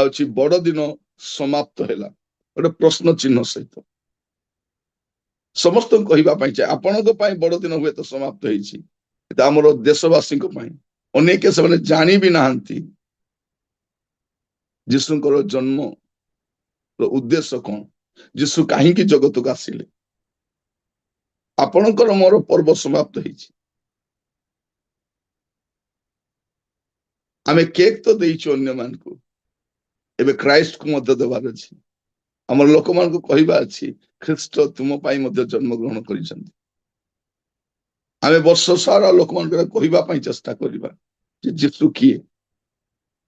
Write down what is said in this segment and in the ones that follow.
ହଉଛି ବଡ ଦିନ ସମାପ୍ତ ହେଲା, ଗୋଟେ ପ୍ରଶ୍ନ ଚିହ୍ନ ସହିତ। ସମସ୍ତଙ୍କୁ କହିବା ପାଇଁ ଚାहे ଆପଣଙ୍କ ପାଇଁ ବଡ ଦିନ ହୁଏତ ସମାପ୍ତ ହେଇଛି, କିନ୍ତୁ ଆମର ଦେଶବାସୀଙ୍କ ପାଇଁ ଅନେକ ସେମାନେ ଜାଣି ବି ନାହାନ୍ତି ଯୀଶୁଙ୍କର ଜନ୍ମର ଉଦ୍ଦେଶ୍ୟ କଣ, ଯୀଶୁ କାହିଁକି ଜଗତକୁ ଆସିଲେ। ଆପଣଙ୍କର ମୋର ପର୍ବ ସମାପ୍ତ ହେଇଛି, ଆମେ କେକ୍ ତ ଦେଇଛୁ ଅନ୍ୟମାନଙ୍କୁ, ଏବେ ଖ୍ରାଇଷ୍ଟକୁ ମଧ୍ୟ ଦେବାର ଅଛି। ଆମର ଲୋକମାନଙ୍କୁ କହିବା ଅଛି ଖ୍ରୀଷ୍ଟ ତୁମ ପାଇଁ ମଧ୍ୟ ଜନ୍ମଗ୍ରହଣ କରିଛନ୍ତି। ଆମେ ବର୍ଷ ସାରା ଲୋକମାନଙ୍କୁ କହିବା ପାଇଁ ଚେଷ୍ଟା କରିବା ଯେ ଯୀଶୁ କିଏ,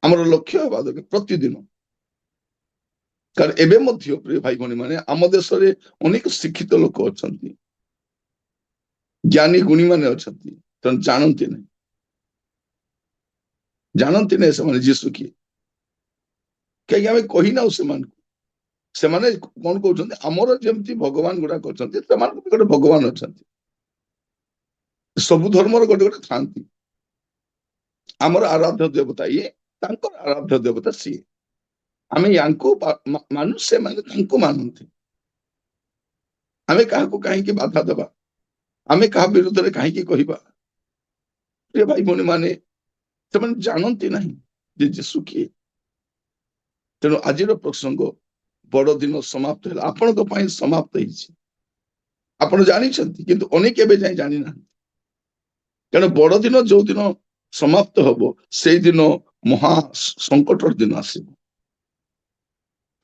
ଆମର ଲକ୍ଷ୍ୟ ହେବା ଦରକାର ପ୍ରତିଦିନ। କାରଣ ଏବେ ମଧ୍ୟ ପ୍ରିୟ ଭାଇ ଭଉଣୀ ମାନେ ଆମ ଦେଶରେ ଅନେକ ଶିକ୍ଷିତ ଲୋକ ଅଛନ୍ତି, ଜ୍ଞାନୀ ଗୁଣୀ ମାନେ ଅଛନ୍ତି, ତେଣୁ ଜାଣନ୍ତି ନାହିଁ, ଜାଣନ୍ତି ନାହିଁ ସେମାନେ ଯୀଶୁ କିଏ, କାହିଁକି ଆମେ କହିନାଉ ସେମାନଙ୍କୁ। ସେମାନେ କଣ କହୁଛନ୍ତି ଆମର ଯେମିତି ଭଗବାନ ଗୁଡାକ ଅଛନ୍ତି ସେମାନଙ୍କୁ ବି ଗୋଟେ ଭଗବାନ ଅଛନ୍ତି, ସବୁ ଧର୍ମର ଗୋଟେ ଗୋଟେ ଥାନ୍ତି। ଆମର ଆରାଧ୍ୟ ଦେବତା ଇଏ, ତାଙ୍କର ଆରାଧ୍ୟ ଦେବତା ସିଏ, ଆମେ ୟାଙ୍କୁ ମାନୁ, ସେମାନେ ତାଙ୍କୁ ମାନନ୍ତି। ଆମେ କାହାକୁ କାହିଁକି ବାଧା ଦେବା, ଆମେ କାହା ବିରୁଦ୍ଧରେ କାହିଁକି କହିବା। ପ୍ରିୟ ଭାଇ ଭଉଣୀ ମାନେ ସେମାନେ ଜାଣନ୍ତି ନାହିଁ ଯେ ଯୀଶୁ କିଏ। ତେଣୁ ଆଜିର ପ୍ରସଙ୍ଗ ବଡ ଦିନ ସମାପ୍ତ ହେଲା, ଆପଣଙ୍କ ପାଇଁ ସମାପ୍ତ ହେଇଛି, ଆପଣ ଜାଣିଛନ୍ତି, କିନ୍ତୁ ଅନେକ ଏବେ ଯାଏ ଜାଣିନାହାନ୍ତି। କାରଣ ବଡ ଦିନ ଯୋଉ ଦିନ ସମାପ୍ତ ହବ ସେଇଦିନ ମହା ସଙ୍କଟର ଦିନ ଆସିବ।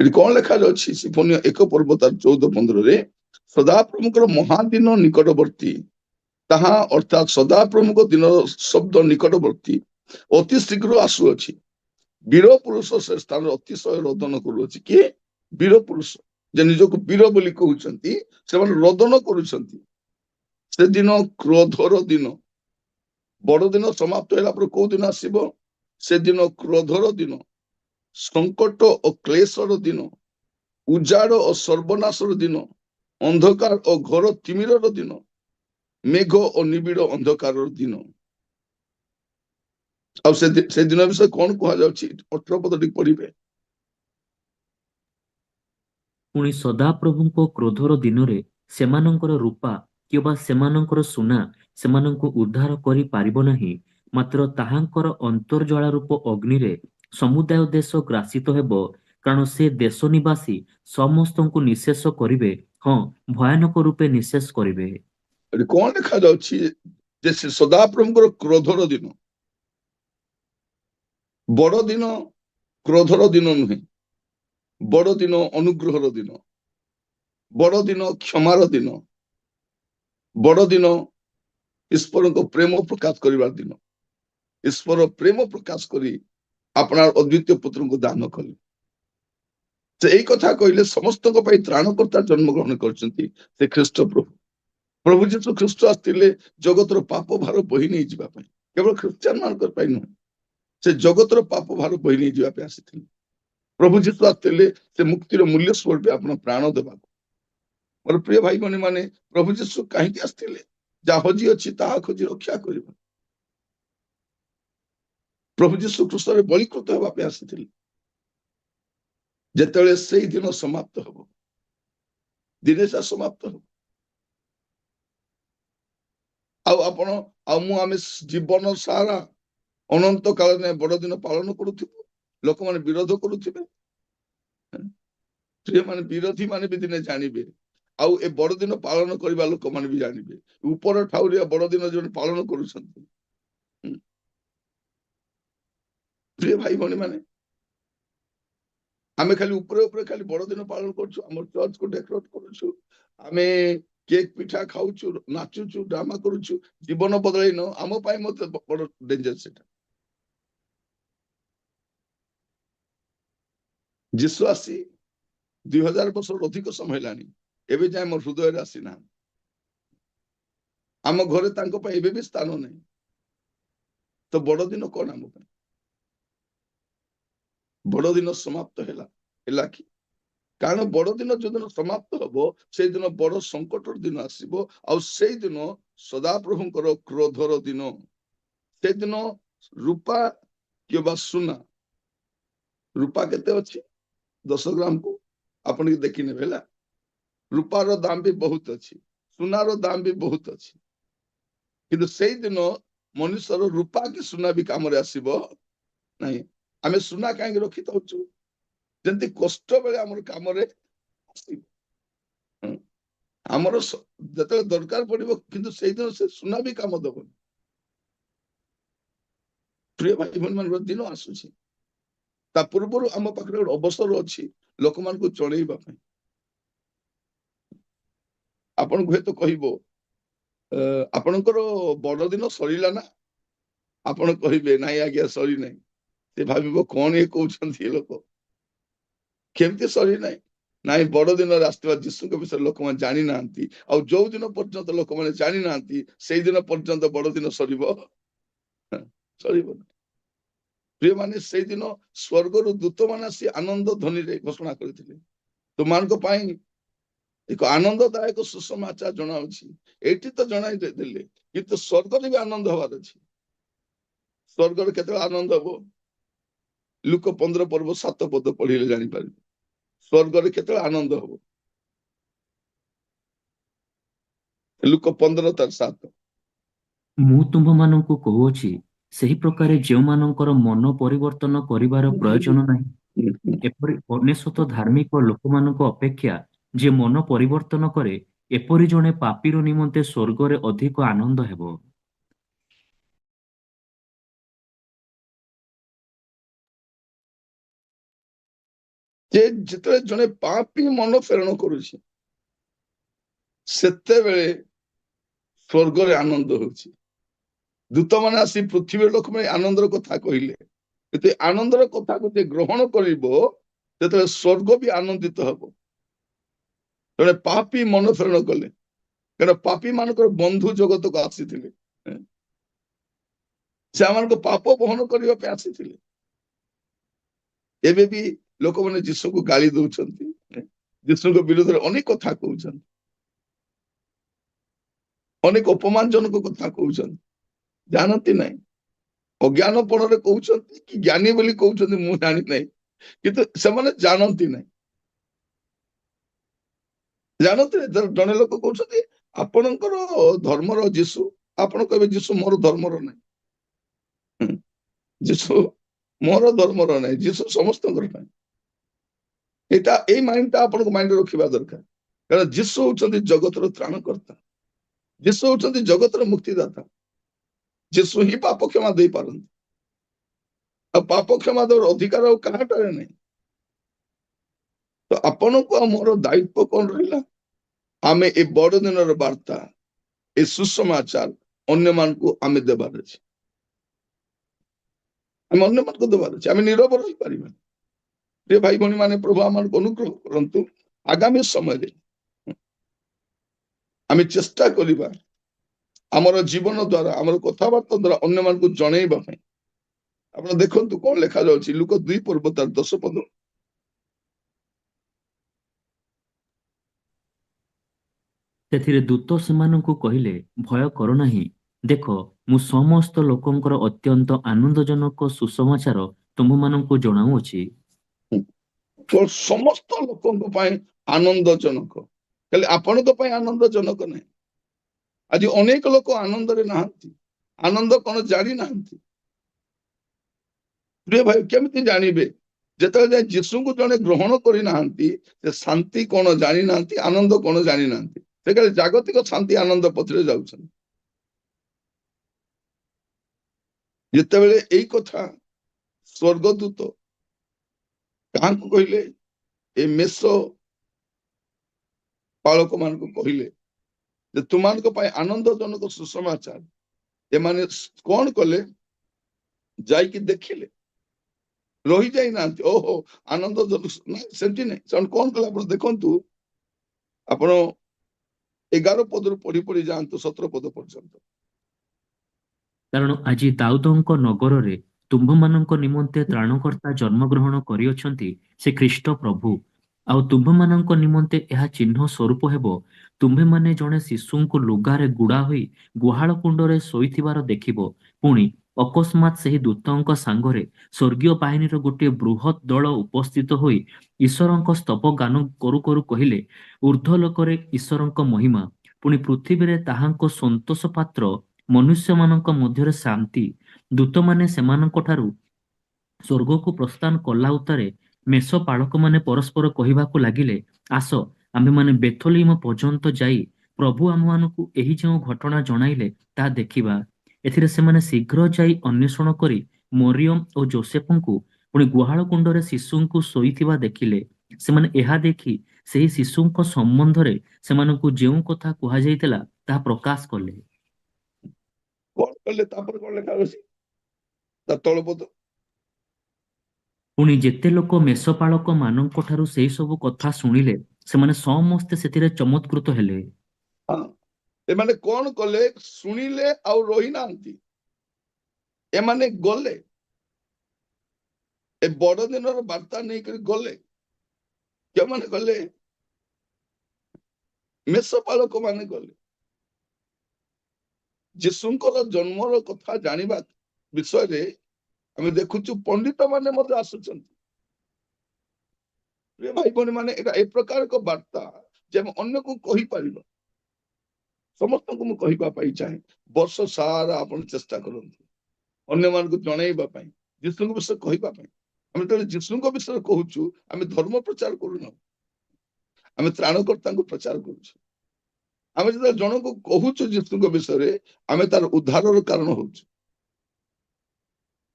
ଏଠି କଣ ଲେଖାଯାଉଛି ସିଫୋନିୟ 1 ପର୍ବ ତାର 14-15ରେ, ସଦାପ୍ରଭୁଙ୍କର ମହାଦିନ ନିକଟବର୍ତ୍ତୀ, ତାହା ଅର୍ଥାତ୍ ସଦାପ୍ରଭୁଙ୍କ ଦିନ ଶବ୍ଦ ନିକଟବର୍ତ୍ତୀ, ଅତି ଶୀଘ୍ର ଆସୁଅଛି। ବୀର ପୁରୁଷ ସେ ସ୍ଥାନରେ ଅତିଶୟ ରୋଦନ କରୁଅଛି। କିଏ? ବୀର ପୁରୁଷ, ଯେ ନିଜକୁ ବୀର ବୋଲି କହୁଛନ୍ତି, ସେମାନେ ରୋଦନ କରୁଛନ୍ତି। ସେଦିନ କ୍ରୋଧର ଦିନ, ବଡ ଦିନ ସମାପ୍ତ ହେଲା ପରେ କୋଉ ଦିନ ଆସିବ? ସେଦିନ କ୍ରୋଧର ଦିନ, ସଙ୍କଟ ଓ କ୍ଲେଶର ଦିନ, ଉଜାଡ ଓ ସର୍ବନାଶର ଦିନ, ଅନ୍ଧକାର ଓ ଘୋର ତିମିରର ଦିନ, ମେଘ ଓ ନିବିଡ଼ ଅନ୍ଧକାରର ଦିନ। ଆଉ ସେ ଦିନ ବିଷୟରେ କଣ କୁହାଯାଉଛି? 18 ପଦ ଟିକେ ପଢିବେ। ପୁଣି ସଦାପ୍ରଭୁଙ୍କ କ୍ରୋଧର ଦିନରେ ସେମାନଙ୍କର ରୂପା କିମ୍ବା ସେମାନଙ୍କର ସୁନା ସେମାନଙ୍କୁ ଉଦ୍ଧାର କରିପାରିବ ନାହିଁ, ମାତ୍ର ତାହାଙ୍କର ଅନ୍ତର୍ଜଳା ରୂପ ଅଗ୍ନିରେ ସମୁଦାୟ ଦେଶ ଗ୍ରାସିତ ହେବ, କାରଣ ସେ ଦେଶ ନିବାସୀ ସମସ୍ତଙ୍କୁ ନିଃଶେଷ କରିବେ, ହଁ ଭୟାନକ ରୂପେ ନିଃଶେଷ କରିବେ। ଏଠି କଣ ଲେଖାଯାଉଛି? ଯେ ସେ ସଦାପ୍ରଭୁଙ୍କର କ୍ରୋଧର ଦିନ, ବଡ ଦିନ କ୍ରୋଧର ଦିନ ନୁହେଁ, ବଡ ଦିନ ଅନୁଗ୍ରହର ଦିନ, ବଡ ଦିନ କ୍ଷମାର ଦିନ, ବଡ ଦିନ ଈଶ୍ୱରଙ୍କ ପ୍ରେମ ପ୍ରକାଶ କରିବାର ଦିନ। ଈଶ୍ୱର ପ୍ରେମ ପ୍ରକାଶ କରି ଆପଣାର ଅଦ୍ୱିତୀୟ ପୁତ୍ରଙ୍କୁ ଦାନ କଲେ। ସେ ଏଇ କଥା କହିଲେ ସମସ୍ତଙ୍କ ପାଇଁ ତ୍ରାଣକର୍ତ୍ତା ଜନ୍ମଗ୍ରହଣ କରିଛନ୍ତି, ସେ ଖ୍ରୀଷ୍ଟ ପ୍ରଭୁ। ପ୍ରଭୁ ଯୀଶୁ ଖ୍ରୀଷ୍ଟ ଆସିଥିଲେ ଜଗତର ପାପ ଭାର ବହି ନେଇଯିବା ପାଇଁ, କେବଳ ଖ୍ରୀଷ୍ଟିଆନ ମାନଙ୍କ ପାଇଁ ନୁହେଁ, ସେ ଜଗତର ପାପ ଭାର ବହି ନେଇଯିବା ପାଇଁ ଆସିଥିଲେ। ପ୍ରଭୁ ଯୀଶୁ ଆସିଥିଲେ ସେ ମୁକ୍ତିର ମୂଲ୍ୟ ସ୍ୱରୂପ ଆପଣ ପ୍ରାଣ ଦେବାକୁ। ମୋର ପ୍ରିୟ ଭାଇ ଭଉଣୀ ମାନେ, ପ୍ରଭୁ ଯୀଶୁ କାହିଁକି ଆସିଥିଲେ? ଯାହା ହଜି ଅଛି ତାହା ଖୋଜି ରକ୍ଷା କରିବା। ପ୍ରଭୁ ଯୀଶୁ କ୍ରୁଶରେ ବଳିକୃତ ହେବା ପାଇଁ ଆସିଥିଲେ। ଯେତେବେଳେ ସେଇ ଦିନ ସମାପ୍ତ ହବ, ଦିନେ ସା ସମାପ୍ତ ହବ, ଆଉ ଆପଣ ଆଉ ମୁଁ ଆମେ ଜୀବନ ସାରା ଅନନ୍ତ କାଳ ଯାଏ ବଡ ଦିନ ପାଳନ କରୁଥିବୁ, ଲୋକମାନେ ବିରୋଧ କରୁଥିବେ। ପ୍ରିୟମାନେ, ବିରୋଧୀ ମାନେ ବି ଦିନେ ଜାଣିବେ, ଆଉ ଏ ବଡ ଦିନ ପାଳନ କରିବା ଲୋକମାନେ ବି ଜାଣିବେ, ଉପର ଠାଉରିଆ ବଡ ଦିନ ଯୋଉମାନେ ପାଳନ କରୁଛନ୍ତି। ପ୍ରିୟ ଭାଇ ଭଉଣୀ ମାନେ, ଆମେ ଖାଲି ଉପରେ ଉପରେ ଖାଲି ବଡ ଦିନ ପାଳନ କରୁଛୁ, ଆମର ଚର୍ଚ୍ଚକୁ ଡେକୋରେଟ କରୁଛୁ, ଆମେ କେକ୍ ପିଠା ଖାଉଛୁ, ନାଚୁଛୁ, ଡ୍ରାମା କରୁଛୁ, ଜୀବନ ବଦଳେଇ ନ, ଆମ ପାଇଁ ମଧ୍ୟ ବଡ ଡେଞ୍ଜର ସେଟା। ଯୀଶୁ ଆସି 2000 ବର୍ଷରୁ ଅଧିକ ସମୟ ହେଲାଣି, ଏବେ ଯାଏ ମୋ ହୃଦୟରେ ଆସିନାହାନ୍ତି। ଆମ ଘରେ ତାଙ୍କ ପାଇଁ ଏବେ ବି ସ୍ଥାନ ନାହିଁ। ତ ବଡ ଦିନ କଣ ଆମ ପାଇଁ? ବଡ ଦିନ ସମାପ୍ତ ହେଲା କି? କାରଣ ବଡ ଦିନ ଯୋଉଦିନ ସମାପ୍ତ ହବ ସେଇଦିନ ବଡ ସଙ୍କଟର ଦିନ ଆସିବ, ଆଉ ସେଇଦିନ ସଦାପ୍ରଭୁଙ୍କର କ୍ରୋଧର ଦିନ। ସେଦିନ ରୂପା କିମ୍ବା ସୁନା रूपा केते अछि 10 ग्राम को आपण के देखि नेबे ହେଲା रूपार दाम भी बहुत अछि सुनार दाम भी बहुत अछि किंतु सेई दिन मनुष्यर रूपा कि सुना भी काम रे आसीबो नाही आमे सुना काहे रखि तौछु जंती कष्ट बेले हमर काम रे आसीबो हमर जते दरकार पड़िबो किंतु सेई दिन से सुना भी काम दबो प्रिय भाई बहन मान दिन आसुछि ता पूर्वरु आम पाखरे गोटे अवसर अछि लोक मान को चढ़ेइबा ପାଇଁ आपण हुए तो कहिबो ଆପଣଙ୍କର ବଡ ଦିନ ସରିଲା ନା ଆପଣ କହିବେ ନାଇଁ ଆଜ୍ଞା ସରି ନାହିଁ ସେ ଭାବିବ କଣ ଇଏ କହୁଛନ୍ତି ଏ ଲୋକ କେମିତି ସରି ନାହିଁ ନାଇଁ ବଡ ଦିନରେ ଆସିଥିବା ଯୀଶୁଙ୍କ ବିଷୟରେ ଲୋକମାନେ ଜାଣି ନାହାନ୍ତି ଆଉ ଯୋଉ ଦିନ ପର୍ଯ୍ୟନ୍ତ ଲୋକମାନେ ଜାଣି ନାହାନ୍ତି ସେଇ ଦିନ ପର୍ଯ୍ୟନ୍ତ ବଡ ଦିନ ସରିବ ସରିବ ପ୍ରିୟ ମାନେ ସେଇଦିନ ସ୍ୱର୍ଗରୁ ଦୂତମାନେ ଆସି ଆନନ୍ଦ ଧ୍ୱନିରେ ଘୋଷଣା କରିଥିଲେ ତୁମାନଙ୍କ ପାଇଁ ଏକ ଆନନ୍ଦଦାୟକ ସୁସମାଚାର ଜଣାଉଛି ଏଇଠି ତ ଜଣାଇ ଦେଲେ କିନ୍ତୁ ସ୍ୱର୍ଗରେ ବି ଆନନ୍ଦ ହବାର ଅଛି ସ୍ୱର୍ଗରେ କେତେବେଳେ ଆନନ୍ଦ ହବ ଲୁକ 15 ପର୍ବ 7 ପଦ ପଢିଲେ ଜାଣିପାରିବେ ସ୍ୱର୍ଗରେ କେତେବେଳେ ଆନନ୍ଦ ହବ ଲୁକ 15:7 ମୁଁ ତୁମ୍ଭମାନଙ୍କୁ କହୁଅଛି ସେହି ପ୍ରକାରେ ଯେଉଁମାନଙ୍କର ମନ ପରିବର୍ତ୍ତନ କରିବାର ପ୍ରୟୋଜନ ନାହିଁ ଏପରି ଅନେଶତ ଧାର୍ମିକ ଲୋକମାନଙ୍କ ଅପେକ୍ଷା ଯେ ମନ ପରିବର୍ତ୍ତନ କରେ ଏପରି ଜଣେ ପାପୀର ନିମନ୍ତେ ସ୍ୱର୍ଗରେ ଅଧିକ ଆନନ୍ଦ ହେବ ଯେ ଯେତେବେଳେ ଜଣେ ପାପୀ ମନ ଫେରଣ କରୁଛି ସେତେବେଳେ ସ୍ୱର୍ଗରେ ଆନନ୍ଦ ହଉଛି ଦୂତମାନେ ଆସି ପୃଥିବୀର ଲୋକମାନେ ଆନନ୍ଦର କଥା କହିଲେ କିନ୍ତୁ ଆନନ୍ଦର କଥାକୁ ଯେ ଗ୍ରହଣ କରିବ ସେତେବେଳେ ସ୍ୱର୍ଗ ବି ଆନନ୍ଦିତ ହବ ଜଣେ ପାପୀ ମନ ଫେରଣ କଲେ କାରଣ ପାପୀ ମାନଙ୍କର ବନ୍ଧୁ ଜଗତକୁ ଆସିଥିଲେ ସେମାନଙ୍କ ପାପ ବହନ କରିବା ପାଇଁ ଆସିଥିଲେ ଏବେ ବି ଲୋକମାନେ ଯୀଶୁକୁ ଗାଳି ଦଉଛନ୍ତି ଯୀଶୁଙ୍କ ବିରୁଦ୍ଧରେ ଅନେକ କଥା କହୁଛନ୍ତି ଅନେକ ଅପମାନଜନକ କଥା କହୁଛନ୍ତି ଜାଣନ୍ତି ନାହିଁ ଅଜ୍ଞାନପଣରେ କହୁଛନ୍ତି କି ଜ୍ଞାନୀ ବୋଲି କହୁଛନ୍ତି ମୁଁ ଜାଣି ନାହିଁ କିନ୍ତୁ ସେମାନେ ଜାଣନ୍ତି ନାହିଁ ଜାଣନ୍ତି ଜଣେ ଲୋକ କହୁଛନ୍ତି ଆପଣଙ୍କର ଧର୍ମର ଯୀଶୁ ଆପଣ କହିବେ ଯୀଶୁ ମୋର ଧର୍ମର ନାହିଁ ଯୀଶୁ ମୋର ଧର୍ମର ନାହିଁ ଯୀଶୁ ସମସ୍ତଙ୍କର ନାହିଁ ଏଇଟା ଏଇ ମାଇଣ୍ଡଟା ଆପଣଙ୍କ ମାଇଣ୍ଡରେ ରଖିବା ଦରକାର କାରଣ ଯୀଶୁ ହଉଛନ୍ତି ଜଗତର ତ୍ରାଣକର୍ତ୍ତା ଯୀଶୁ ହଉଛନ୍ତି ଜଗତର ମୁକ୍ତିଦାତା ଯୀଶୁ ହିଁ ପାପ କ୍ଷମା ଦେଇପାରନ୍ତି ଆଉ ପାପ କ୍ଷମା ଦେବାର ଅଧିକାର ଆଉ କାହାଠାରେ ନାହିଁ ତ ଆପଣଙ୍କୁ ଆଉ ମୋର ଦାୟିତ୍ୱ କଣ ରହିଲା ଆମେ ଏ ବଡ ଦିନର ବାର୍ତ୍ତା ଏ ସୁସମାଚାର ଅନ୍ୟମାନଙ୍କୁ ଆମେ ଦେବାର ଅଛି ଆମେ ଅନ୍ୟମାନଙ୍କୁ ଦେବାର ଅଛି ଆମେ ନୀରବ ରହିପାରିବାନି ପ୍ରିୟ ଭାଇ ଭଉଣୀ ମାନେ ପ୍ରଭୁ ଆମମାନଙ୍କୁ ଅନୁଗ୍ରହ କରନ୍ତୁ ଆଗାମୀ ସମୟରେ ଆମେ ଚେଷ୍ଟା କରିବା ଆମର ଜୀବନ ଦ୍ୱାରା ଆମର କଥାବାର୍ତ୍ତା ଦ୍ୱାରା ଅନ୍ୟମାନଙ୍କୁ ଜଣେଇବା ପାଇଁ ଆପଣ ଦେଖନ୍ତୁ କଣ ଲେଖାଯାଉଛି ଲୁକ 2 ପର୍ବ ତାର 10 ପଦ ସେଥିରେ ଦୂତ ସେମାନଙ୍କୁ କହିଲେ ଭୟ କର ନାହିଁ ଦେଖ ମୁଁ ସମସ୍ତ ଲୋକଙ୍କର ଅତ୍ୟନ୍ତ ଆନନ୍ଦଜନକ ସୁସମାଚାର ତୁମ୍ଭମାନଙ୍କୁ ଜଣାଉଅଛି ସମସ୍ତ ଲୋକଙ୍କ ପାଇଁ ଆନନ୍ଦଜନକ ହେଲେ ଆପଣଙ୍କ ପାଇଁ ଆନନ୍ଦଜନକ ନାହିଁ ଆଜି ଅନେକ ଲୋକ ଆନନ୍ଦରେ ନାହାନ୍ତି ଆନନ୍ଦ କଣ ଜାଣି ନାହାନ୍ତି ପ୍ରିୟ ଭାଇ କେମିତି ଜାଣିବେ ଯେତେବେଳେ ଯାଏ ଯୀଶୁଙ୍କୁ ଜଣେ ଗ୍ରହଣ କରିନାହାନ୍ତି ସେ ଶାନ୍ତି କଣ ଜାଣିନାହାନ୍ତି ଆନନ୍ଦ କଣ ଜାଣିନାହାନ୍ତି ସେ ଖାଲି ଜାଗତିକ ଶାନ୍ତି ଆନନ୍ଦ ପଥରେ ଯାଉଛନ୍ତି ଯେତେବେଳେ ଏଇ କଥା ସ୍ୱର୍ଗଦୂତ କାହାକୁ କହିଲେ ଏ ମେଷ ପାଳକ ମାନଙ୍କୁ କହିଲେ ଯେ ତୁମାନଙ୍କ ପାଇଁ ଆନନ୍ଦଜନକ ସୁସମାଚାର ଏମାନେ କଣ କଲେ ଯାଇକି ଦେଖିଲେ ରହିଯାଇ ନାହାନ୍ତି ଓହୋ ଆନନ୍ଦଜନକ ସେମିତି ନାହିଁ ସେମାନେ କଣ କଲେ ଆପଣ ଦେଖନ୍ତୁ ଆପଣ 11 ପଦରୁ ପଢି ପଢି ଯାଆନ୍ତୁ 17 ପଦ ପର୍ଯ୍ୟନ୍ତ କାରଣ ଆଜି ଦାଉଦଙ୍କ ନଗରରେ ତୁମ୍ଭମାନଙ୍କ ନିମନ୍ତେ ତ୍ରାଣକର୍ତ୍ତା ଜନ୍ମଗ୍ରହଣ କରିଅଛନ୍ତି ସେ ଖ୍ରୀଷ୍ଟ ପ୍ରଭୁ ଆଉ ତୁମ୍ଭମାନଙ୍କ ନିମନ୍ତେ ଏହା ଚିହ୍ନ ସ୍ୱରୂପ ହେବ ତୁମ୍ଭେମାନେ ଜଣେ ଶିଶୁଙ୍କୁ ଲୁଗାରେ ଗୁଡା ହୋଇ ଗୁହାଳ କୁଣ୍ଡରେ ଶୋଇଥିବାର ଦେଖିବ ପୁଣି ଅକସ୍ମାତ୍ ସେହି ଦୂତଙ୍କ ସାଙ୍ଗରେ ସ୍ୱର୍ଗୀୟ ବାହିନୀର ଗୋଟିଏ ବୃହତ୍ ଦଳ ଉପସ୍ଥିତ ହୋଇ ଈଶ୍ୱରଙ୍କ ସ୍ତବ ଗାନ କରୁ କରୁ କହିଲେ, ଊର୍ଦ୍ଧ୍ୱଲୋକରେ ଈଶ୍ୱରଙ୍କ ମହିମା, ପୁଣି ପୃଥିବୀରେ ତାହାଙ୍କ ସନ୍ତୋଷ ପାତ୍ର, ମନୁଷ୍ୟମାନଙ୍କ ମଧ୍ୟରେ ଶାନ୍ତି। ଦୂତମାନେ ସେମାନଙ୍କଠାରୁ ସ୍ୱର୍ଗକୁ ପ୍ରସ୍ଥାନ କଲା ଉତ୍ତାରେ ମେଷପାଳକମାନେ ପରସ୍ପର କହିବାକୁ ଲାଗିଲେ, ଆସ, ଆମ୍ଭେମାନେ ବେଥଲିମ ପର୍ଯ୍ୟନ୍ତ ଯାଇ ପ୍ରଭୁ ଆମମାନଙ୍କୁ ଏହି ଯେଉଁ ଘଟଣା ଜଣାଇଲେ ତାହା ଦେଖିବା। ଏଥିରେ ସେମାନେ ଶୀଘ୍ର ଯାଇ ଅନ୍ୱେଷଣ କରି ମରିୟମ ଓ ଯୋସେଫଙ୍କୁ ପୁଣି ଗୁହାଳ କୁଣ୍ଡରେ ଶିଶୁଙ୍କୁ ଶୋଇଥିବା ଦେଖିଲେ। ସେମାନେ ଏହା ଦେଖି ସେହି ଶିଶୁଙ୍କ ସମ୍ବନ୍ଧରେ ସେମାନଙ୍କୁ ଯେଉଁ କଥା କୁହାଯାଇଥିଲା ତାହା ପ୍ରକାଶ କଲେ। କଣ କଲେ ତାପରେ କଣ ଲେଖା ଅଛି ତା ତଳପଦ? ପୁଣି ଯେତେ ଲୋକ ମେଷପାଳକ ମାନଙ୍କଠାରୁ ସେହି ସବୁ କଥା ଶୁଣିଲେ ସେମାନେ ସମସ୍ତେ ସେଥିରେ ଚମତ୍କୃତ ହେଲେ। ହଁ, ଏମାନେ କଣ କଲେ? ଶୁଣିଲେ ଆଉ ରହିନାହାନ୍ତି, ଏମାନେ ଗଲେ, ଏ ବଡ ଦିନର ବାର୍ତ୍ତା ନେଇକରି ଗଲେ। କେଉଁମାନେ ଗଲେ? ମେଷପାଳକ ମାନେ ଗଲେ। ଯୀଶୁଙ୍କର ଜନ୍ମର କଥା ଜାଣିବା ବିଷୟରେ ଆମେ ଦେଖୁଛୁ ପଣ୍ଡିତ ମାନେ ମଧ୍ୟ ଆସୁଛନ୍ତି। ପ୍ରିୟ ଭାଇ ଭଉଣୀ ମାନେ, ଏଇଟା ଏ ପ୍ରକାର ଏକ ବାର୍ତ୍ତା ଯେ ଆମେ ଅନ୍ୟକୁ କହିପାରିବ। ସମସ୍ତଙ୍କୁ ମୁଁ କହିବା ପାଇଁ ଚାହେଁ, ବର୍ଷ ସାରା ଆପଣ ଚେଷ୍ଟା କରନ୍ତୁ ଅନ୍ୟମାନଙ୍କୁ ଜଣେଇବା ପାଇଁ, ଯୀଶୁଙ୍କ ବିଷୟରେ କହିବା ପାଇଁ। ଆମେ ଯେତେବେଳେ ଯୀଶୁଙ୍କ ବିଷୟରେ କହୁଛୁ, ଆମେ ଧର୍ମ ପ୍ରଚାର କରୁନାହୁଁ, ଆମେ ତ୍ରାଣକର୍ତ୍ତାଙ୍କୁ ପ୍ରଚାର କରୁଛୁ। ଆମେ ଯେତେବେଳେ ଜଣକୁ କହୁଛୁ ଯୀଶୁଙ୍କ ବିଷୟରେ, ଆମେ ତାର ଉଦ୍ଧାରର କାରଣ ହଉଛୁ।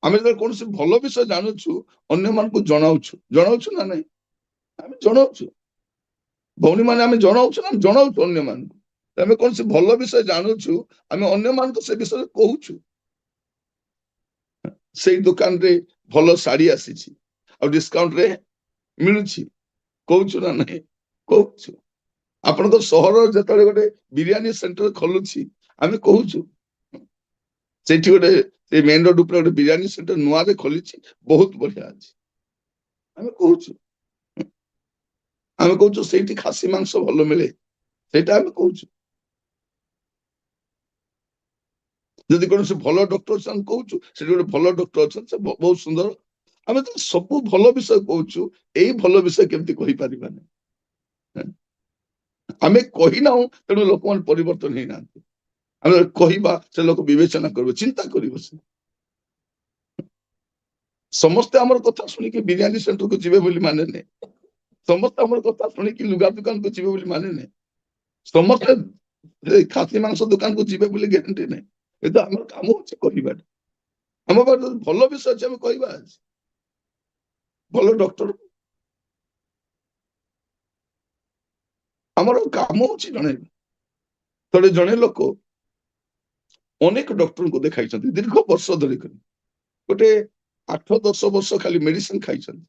ଆମେ ଯେତେବେଳେ କୌଣସି ଭଲ ବିଷୟ ଜାଣୁଛୁ, ଅନ୍ୟମାନଙ୍କୁ ଜଣାଉଛୁ ନା ନାଇଁ? ଆମେ ଜଣାଉଛୁ ଭଉଣୀ ମାନେ, ଆମେ ଜଣାଉଛୁ ନା ଜଣାଉଛୁ ଅନ୍ୟମାନଙ୍କୁ। ଆମେ କୌଣସି ଭଲ ବିଷୟ ଜାଣୁଛୁ, ଆମେ ଅନ୍ୟମାନଙ୍କୁ ସେ ବିଷୟରେ କହୁଛୁ। ସେଇ ଦୋକାନରେ ଭଲ ଶାଢୀ ଆସିଛି ଆଉ ଡିସକାଉଣ୍ଟ ରେ ମିଳୁଛି, କହୁଛୁ ନା ନାହିଁ? କହୁଛୁ। ଆପଣଙ୍କ ସହରର ଯେତେବେଳେ ଗୋଟେ ବିରିୟାନୀ ସେଣ୍ଟର ଖୋଲୁଛି, ଆମେ କହୁଛୁ ସେଠି ଗୋଟେ ସେଇ ମେନ ରୋଡ ଉପରେ ଗୋଟେ ବିରିୟାନୀ ସେଣ୍ଟର ନୂଆରେ ଖୋଲିଛି, ବହୁତ ବଢିଆ ଅଛି, ଆମେ କହୁଛୁ। ଆମେ କହୁଛୁ ସେଇଠି ଖାସି ମାଂସ ଭଲ ମିଳେ, ସେଇଟା ଆମେ କହୁଛୁ। ଯଦି କୌଣସି ଭଲ ଡକ୍ଟର ଅଛି, ଆମେ କହୁଛୁ ସେଠି ଗୋଟେ ଭଲ ଡକ୍ଟର ଅଛନ୍ତି, ସେ ବହୁତ ସୁନ୍ଦର। ଆମେ ତ ସବୁ ଭଲ ବିଷୟ କହୁଛୁ, ଏଇ ଭଲ ବିଷୟ କେମିତି କହିପାରିବାନି? ଆମେ କହିନାହୁଁ, ତେଣୁ ଲୋକମାନେ ପରିବର୍ତ୍ତନ ହେଇନାହାନ୍ତି। ଆମେ କହିବା, ସେ ଲୋକ ବିବେଚନା କରିବ, ଚିନ୍ତା କରିବ। ସେ ସମସ୍ତେ ଆମର କଥା ଶୁଣିକି ବିରିୟାନୀ ସେଣ୍ଟରକୁ ଯିବେ ବୋଲି ମାନେ ନାହିଁ। ସମସ୍ତେ ଆମର କଥା ଶୁଣିକି ଲୁଗା ଦୋକାନକୁ ଯିବେ ବୋଲି ମାନେ ନାହିଁ। ସମସ୍ତେ ଖାସି ମାଂସ ଦୋକାନକୁ ଯିବେ ବୋଲି ଗ୍ୟାରେଣ୍ଟି ନାହିଁ। କିନ୍ତୁ ଆମର କାମ ହଉଛି କହିବାଟା। ଆମ ପାଖରେ ଭଲ ବିଷୟ ଅଛି, ଆମେ କହିବା। ଭଲ ଡକ୍ଟର, ଆମର କାମ ହଉଛି ଜଣେଇବା। ଥରେ ଜଣେ ଲୋକ ଅନେକ ଡକ୍ଟରଙ୍କୁ ଦେଖାଇଛନ୍ତି ଦୀର୍ଘ ବର୍ଷ ଧରିକରି। ଗୋଟେ 8-10 ବର୍ଷ ଖାଲି ମେଡିସିନ ଖାଇଛନ୍ତି।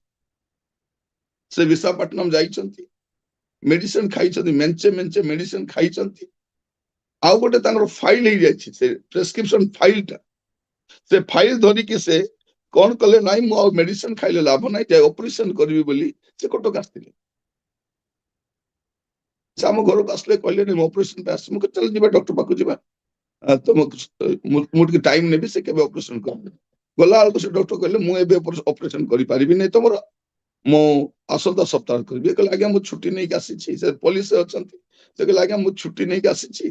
ସେ ବିଶାଖାପଟନମ ଯାଇଛନ୍ତି, ମେଡିସିନ ଖାଇଛନ୍ତି, ମେଞ୍ଚେ ମେଞ୍ଚେ ମେଡିସିନ ଖାଇଛନ୍ତି। ଆଉ ଗୋଟେ ତାଙ୍କର ଫାଇଲ ହେଇଯାଇଛି, ସେ ପ୍ରେସକ୍ରିପସନ ଫାଇଲଟା। ସେ ଫାଇଲ ଧରିକି ସେ କଣ କଲେ? ନାଇଁ, ମୁଁ ଆଉ ମେଡିସିନ ଖାଇଲେ ଲାଭ ନାହିଁ, ଯାଇ ଅପରେସନ କରିବି ବୋଲି ସେ କଟକ ଆସିଥିଲେ। ସେ ଆମ ଘରକୁ ଆସିଲେ, କହିଲେ ମୁଁ ଅପରେସନ ପାଇଁ ଆସିଛି। ମୁଁ ଚାଲ ଯିବା ଡକ୍ଟର ପାଖକୁ ଯିବା, ମୁଁ ଟିକେ ଟାଇମ ନେବି, ସେ କେବେ ଅପରେସନ କରିବେ। ଗଲା ବେଳକୁ ସେ ଡକ୍ଟର କହିଲେ, ମୁଁ ଏବେ ଅପରେସନ କରିପାରିବି ନାହିଁ ତମର, ମୁଁ ଆସନ୍ତା ସପ୍ତାହ କରିବି। କହିଲେ, ଆଜ୍ଞା ମୁଁ ଛୁଟି ନେଇକି ଆସିଛି। ସେ ପୋଲିସ ଅଛନ୍ତି। ସେ କହିଲେ, ଆଜ୍ଞା ମୁଁ ଛୁଟି ନେଇକି ଆସିଛି,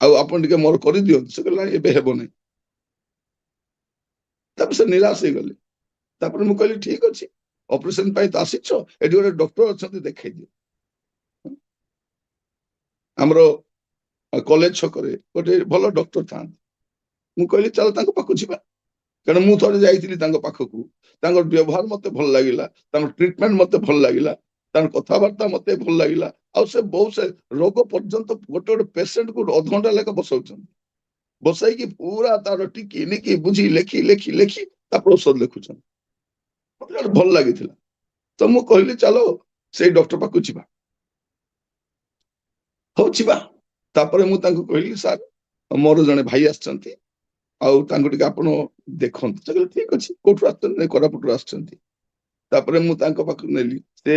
ଆଉ ଆପଣ ଟିକେ ମୋର କରିଦିଅନ୍ତୁ। ସେ କହିଲେ, ଏବେ ହେବ ନାହିଁ। ତାପରେ ସେ ନିରାଶ ହେଇଗଲେ। ତାପରେ ମୁଁ କହିଲି, ଠିକ ଅଛି, ଅପରେସନ ପାଇଁ ତ ଆସିଛ, ଏଠି ଗୋଟେ ଡକ୍ଟର ଅଛନ୍ତି, ଦେଖେଇ ଦିଅ। ଆମର କଲେଜ ଛକରେ ଗୋଟେ ଭଲ ଡକ୍ଟର ଥାନ୍ତି। ମୁଁ କହିଲି, ଚାଲ ତାଙ୍କ ପାଖକୁ ଯିବା। କାରଣ ମୁଁ ଥରେ ଯାଇଥିଲି ତାଙ୍କ ପାଖକୁ, ତାଙ୍କର ବ୍ୟବହାର ମତେ ଭଲ ଲାଗିଲା, ତାଙ୍କ ଟ୍ରିଟମେଣ୍ଟ ମତେ ଭଲ ଲାଗିଲା, ତାଙ୍କ କଥାବାର୍ତ୍ତା ମତେ ଭଲ ଲାଗିଲା। ଆଉ ସେ ବହୁତ ସେ ରୋଗ ପର୍ଯ୍ୟନ୍ତ ଗୋଟେ ଗୋଟେ ପେସେଣ୍ଟକୁ ଅଧଘଣ୍ଟା ଲେଖା ବସଉଛନ୍ତି, ବସେଇକି ପୁରା ତାର ଟିକି ନିକି ବୁଝି ଲେଖି ଲେଖି ଲେଖି ତାପରେ ଔଷଧ ଲେଖୁଛନ୍ତି। ମତେ ଭଲ ଲାଗିଥିଲା। ତ ମୁଁ କହିଲି, ଚାଲ ସେଇ ଡକ୍ଟର ପାଖକୁ ଯିବା। ହଉ ଯିବା। ତାପରେ ମୁଁ ତାଙ୍କୁ କହିଲି, ସାର୍ ମୋର ଜଣେ ଭାଇ ଆସିଛନ୍ତି, ଆଉ ତାଙ୍କୁ ଟିକେ ଆପଣ ଦେଖନ୍ତୁ। ସେ କହିଲେ, ଠିକ ଅଛି, କୋଉଠୁ ଆସିଛନ୍ତି? କୋରାପୁଟରୁ ଆସିଛନ୍ତି। ତାପରେ ମୁଁ ତାଙ୍କ ପାଖକୁ ନେଲି, ସେ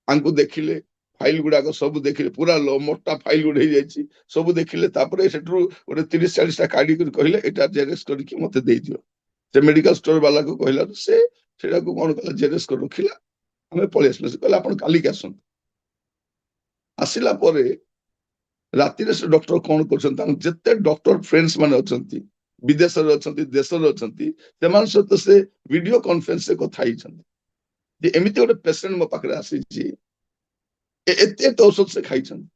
ତାଙ୍କୁ ଦେଖିଲେ, ଫାଇଲ ଗୁଡାକ ସବୁ ଦେଖିଲେ, ପୁରା ମୋଟା ଫାଇଲ ଗୁଡା ହେଇଯାଇଛି, ସବୁ ଦେଖିଲେ। ତାପରେ ସେଠୁ ଗୋଟେ 30-40ଟା କାଢିକି କହିଲେ, ଏଇଟା ଜେରକ୍ସ କରିକି ମତେ ଦେଇଦିଅ। ସେ ମେଡିକାଲ ଷ୍ଟୋର ବାଲାକୁ କହିଲାରୁ ସେ ସେଟାକୁ କଣ କଲା, ଜେରକ୍ସ କରି ରଖିଲା। ଆମେ ପଳେଇ ଆସିଲୁ। ସେ କହିଲା ଆପଣ କାଲିକି ଆସନ୍ତୁ। ଆସିଲା ପରେ ରାତିରେ ସେ ଡକ୍ଟର କଣ କରୁଛନ୍ତି, ତାଙ୍କ ଯେତେ ଡକ୍ଟର ଫ୍ରେଣ୍ଡସ୍ ମାନେ ଅଛନ୍ତି, ବିଦେଶରେ ଅଛନ୍ତି, ଦେଶରେ ଅଛନ୍ତି, ସେମାନଙ୍କ ସହିତ ସେ ଭିଡିଓ କନଫରେନ୍ସରେ କଥା ହେଇଛନ୍ତି ଯେ ଏମିତି ଗୋଟେ ପେସେଣ୍ଟ ମୋ ପାଖରେ ଆସିଛି, ଏତେ ଏତେ ଔଷଧ ସେ ଖାଇଛନ୍ତି,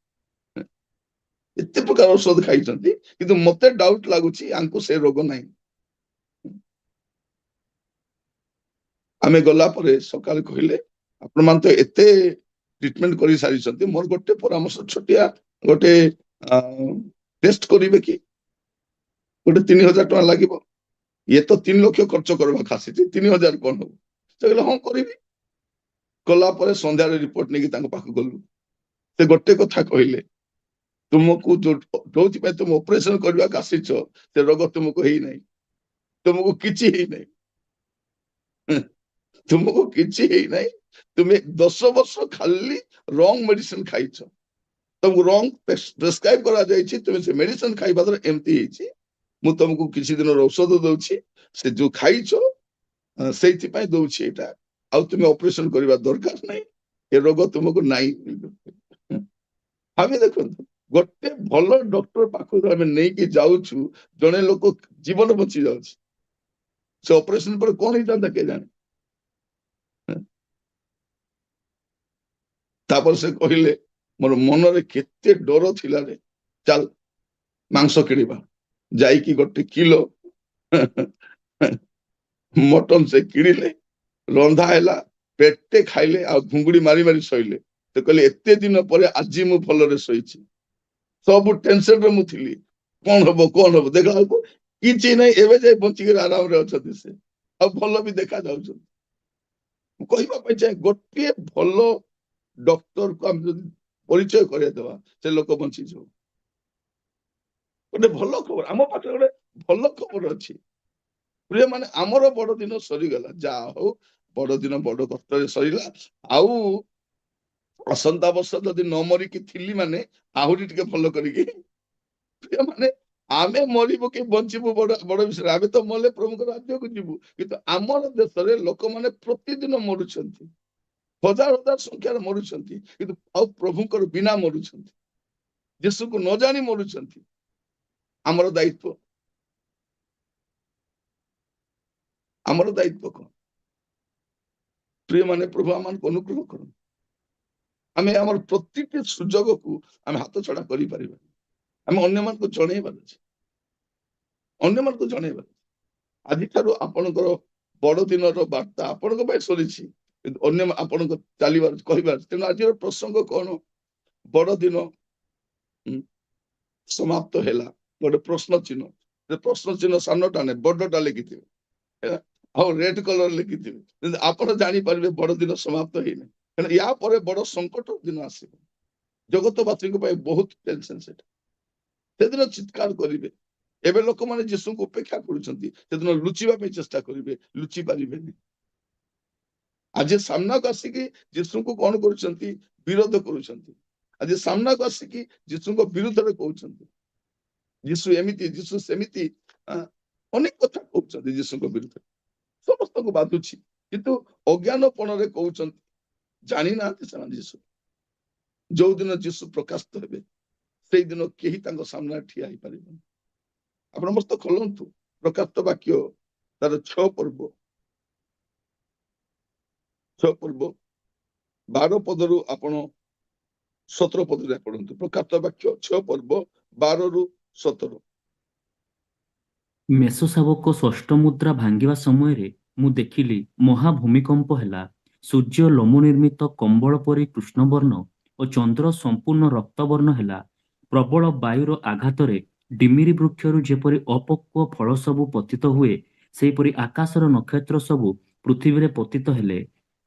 ଏତେ ପ୍ରକାର ଔଷଧ ଖାଇଛନ୍ତି, କିନ୍ତୁ ମତେ ଡାଉଟ ଲାଗୁଛି ୟାଙ୍କୁ ସେ ରୋଗ ନାହିଁ। ଆମେ ଗଲା ପରେ ସକାଳେ କହିଲେ ଆପଣମାନେ ତ ଏତେ ଟ୍ରିଟମେଣ୍ଟ କରି ସାରିଛନ୍ତି, ମୋର ଗୋଟେ ପରାମର୍ଶ, ଛୋଟିଆ ଗୋଟେ ଟେଷ୍ଟ କରିବେ କି? ଗୋଟେ 3,000 ଟଙ୍କା ଲାଗିବ। ଇଏ ତ 3 ଲକ୍ଷ ଖର୍ଚ୍ଚ କରିବାକୁ ଆସିଛି, 3,000 କଣ ହବ? ସେ କହିଲେ ହଁ କରିବି। କଲା ପରେ ସନ୍ଧ୍ୟାରେ ରିପୋର୍ଟ ନେଇକି ତାଙ୍କ ପାଖକୁ ଗଲୁ। ସେ ଗୋଟେ କଥା କହିଲେ, ତୁମକୁ ଯୋଉଥିପାଇଁ ତୁମେ ଅପରେସନ କରିବାକୁ ଆସିଛ, ସେ ରୋଗ ତୁମକୁ ହେଇନାହିଁ, ତୁମକୁ କିଛି ହେଇନାହିଁ, ତୁମକୁ କିଛି ହେଇନାହିଁ। ତୁମେ 10 ବର୍ଷ ଖାଲି ରଙ୍ଗ ମେଡିସିନ ଖାଇଛ, ତମକୁ ରଙ୍ଗ ପ୍ରେସକ୍ରାଇବ କରାଯାଇଛି, ତୁମେ ସେ ମେଡିସିନ ଖାଇବା ଦ୍ୱାରା ଏମିତି ହେଇଛି। ମୁଁ ତମକୁ କିଛି ଦିନର ଔଷଧ ଦଉଛି, ସେ ଯୋଉ ଖାଇଛ ସେଇଥିପାଇଁ ଦଉଛି ଏଇଟା, ଆଉ ତୁମେ ଅପରେସନ କରିବା ଦରକାର ନାହିଁ, ଏ ରୋଗ ତୁମକୁ ନାହିଁ। ଆମେ ଦେଖନ୍ତୁ, ଗୋଟେ ଭଲ ଡକ୍ଟର ପାଖକୁ ଆମେ ନେଇକି ଯାଉଛୁ, ଜଣେ ଲୋକ ଜୀବନ ବଞ୍ଚି ଯାଉଛି, ସେ ଅପରେସନ ପରେ କଣ ହେଇଥାନ୍ତା କେଜାଣି। ତାପରେ ସେ କହିଲେ ମୋର ମନରେ କେତେ ଡର ଥିଲା ରେ, ଚାଲ ମାଂସ କିଣିବା। ଯାଇକି 1 କିଲୋ ମଟନ ସେ କିଣିଲେ, ରନ୍ଧା ହେଲା, ପେଟେ ଖାଇଲେ, ଆଉ ଘୁଙ୍ଗୁଡି ମାରି ମାରି ଶୋଇଲେ। ସେ କହିଲେ ଏତେ ଦିନ ପରେ ଆଜି ମୁଁ ଭଲରେ ଶୋଇଛି, ସବୁ ଟେନସନରେ ମୁଁ ଥିଲି, କଣ ହବ କଣ ହବ, ଦେଖିଲା ବେଳକୁ କିଛି ନାହିଁ, ଏବେ ଯାଇ ବଞ୍ଚିକିରି ଆରାମରେ ଅଛନ୍ତି ସେ, ଆଉ ଭଲ ବି ଦେଖା ଯାଉଛନ୍ତି। ମୁଁ କହିବା ପାଇଁ ଚାହେଁ, ଗୋଟିଏ ଭଲ ଡକ୍ଟରକୁ ଆମେ ଯଦି ପରିଚୟ କରେଇଦେବା, ସେ ଲୋକ ବଞ୍ଚିଯିବ। ଗୋଟେ ଭଲ ଖବର, ଆମ ପାଖରେ ଗୋଟେ ଭଲ ଖବର ଅଛି ପ୍ରିୟ ମାନେ, ଆମର ବଡ ଦିନ ସରିଗଲା। ଯାହା ହଉ ବଡ ଦିନ ବଡ କଷ୍ଟରେ ସରିଲା। ଆଉ ଆସନ୍ତା ବର୍ଷ ଯଦି ନ ମରିକି ଥିଲି ମାନେ ଆହୁରି ଟିକେ ଭଲ କରିକି, ପ୍ରିୟ ମାନେ ଆମେ ମରିବୁ କି ବଞ୍ଚିବୁ ବଡ ବଡ ବିଷୟରେ, ଆମେ ତ ମଲେ ପ୍ରଭୁଙ୍କ ରାଜ୍ୟକୁ ଯିବୁ, କିନ୍ତୁ ଆମର ଦେଶରେ ଲୋକମାନେ ପ୍ରତିଦିନ ମରୁଛନ୍ତି, ହଜାର ହଜାର ସଂଖ୍ୟାରେ ମରୁଛନ୍ତି, କିନ୍ତୁ ଆଉ ପ୍ରଭୁଙ୍କର ବିନା ମରୁଛନ୍ତି, ଯୀଶୁକୁ ନ ଜାଣି ମରୁଛନ୍ତି। ଆମର ଦାୟିତ୍ୱ, ଆମର ଦାୟିତ୍ୱ କଣ? ପ୍ରିୟ ମାନେ ପ୍ରଭୁ ଆମମାନଙ୍କୁ ଅନୁଗ୍ରହ କରନ୍ତୁ। ଆମେ ଆମର ପ୍ରତିଟି ସୁଯୋଗକୁ ଆମେ ହାତ ଛଡା କରିପାରିବା, ଆମେ ଅନ୍ୟମାନଙ୍କୁ ଜଣେଇବାର ଅଛି, ଅନ୍ୟମାନଙ୍କୁ ଜଣେଇବାର ଅଛି। ଆଜିଠାରୁ ଆପଣଙ୍କର ବଡ ଦିନର ବାର୍ତ୍ତା ଆପଣଙ୍କ ପାଇଁ ସରିଛି, କିନ୍ତୁ ଅନ୍ୟ ଆପଣଙ୍କ ଚାଲିବାର କହିବାର। ତେଣୁ ଆଜିର ପ୍ରସଙ୍ଗ କଣ? ବଡ ଦିନ ସମାପ୍ତ ହେଲା, ଗୋଟେ ପ୍ରଶ୍ନ ଚିହ୍ନ, ସେ ପ୍ରଶ୍ନ ଚିହ୍ନ ସାନଟା ନାହିଁ, ବଡଟା ଲେଖିଥିବେ, ଆଉ ରେଡ କଲର ଲେଖିଥିବେ, କିନ୍ତୁ ଆପଣ ଜାଣିପାରିବେ ବଡ ଦିନ ସମାପ୍ତ ହେଇନି, କାରଣ ୟା ପରେ ବଡ ସଙ୍କଟ ଦିନ ଆସିବ। ଜଗତବାସୀଙ୍କ ପାଇଁ ବହୁତ ଟେନସନ ସେଟା, ସେଦିନ ଚିତ୍କାର କରିବେ। ଏବେ ଲୋକମାନେ ଯୀଶୁଙ୍କୁ ଉପେକ୍ଷା କରୁଛନ୍ତି, ସେଦିନ ଲୁଚିବା ପାଇଁ ଚେଷ୍ଟା କରିବେ, ଲୁଚି ପାରିବେନି। ଆଜି ସାମ୍ନାକୁ ଆସିକି ଯୀଶୁଙ୍କୁ କଣ କରୁଛନ୍ତି? ବିରୋଧ କରୁଛନ୍ତି। ଆଜି ସାମ୍ନାକୁ ଆସିକି ଯୀଶୁଙ୍କ ବିରୁଦ୍ଧରେ କହୁଛନ୍ତି, ଯୀଶୁ ଏମିତି, ଯୀଶୁ ସେମିତି, ଅନେକ କଥା କହୁଛନ୍ତି ଯୀଶୁଙ୍କ ବିରୁଦ୍ଧରେ, ସମସ୍ତଙ୍କୁ ବାଧୁଛି, କିନ୍ତୁ ଅଜ୍ଞାନପଣରେ କହୁଛନ୍ତି, ଜାଣିନାହାନ୍ତି ସେମାନେ ଯୀଶୁ। ଯୋଉଦିନ ଯୀଶୁ ପ୍ରକାଶିତ ହେବେ, ସେଇଦିନ କେହି ତାଙ୍କ ସାମ୍ନାରେ ଠିଆ ହେଇପାରିବେନି। ଆପଣ ମସ୍ତ ଖୋଲନ୍ତୁ ପ୍ରକାଶିତ ବାକ୍ୟ ତାର 6 ପର୍ବ, 12 ପଦରୁ ଆପଣ 17 ପଦରେ ପଢନ୍ତୁ। ପ୍ରକାଶିତ ବାକ୍ୟ 6 ପର୍ବ 12ରୁ 17। ମେଷ ଶାବକ ଷଷ୍ଠ ମୁଦ୍ରା ଭାଙ୍ଗିବା ସମୟରେ ମୁଁ ଦେଖିଲି ମହାଭୂମିକମ୍ପ ହେଲା। ସୂର୍ଯ୍ୟ ଲୋମ ନିର୍ମିତ କମ୍ବଳ ପରି କୃଷ୍ଣବର୍ଣ୍ଣ ଓ ଚନ୍ଦ୍ର ସମ୍ପୂର୍ଣ୍ଣ ରକ୍ତବର୍ଣ୍ଣ ହେଲା। ପ୍ରବଳ ବାୟୁର ଆଘାତରେ ଡିମିରି ବୃକ୍ଷରୁ ଯେପରି ଅପକ୍ୱ ଫଳ ସବୁ ପତିତ ହୁଏ, ସେହିପରି ଆକାଶର ନକ୍ଷତ୍ର ସବୁ ପୃଥିବୀରେ ପତିତ ହେଲେ।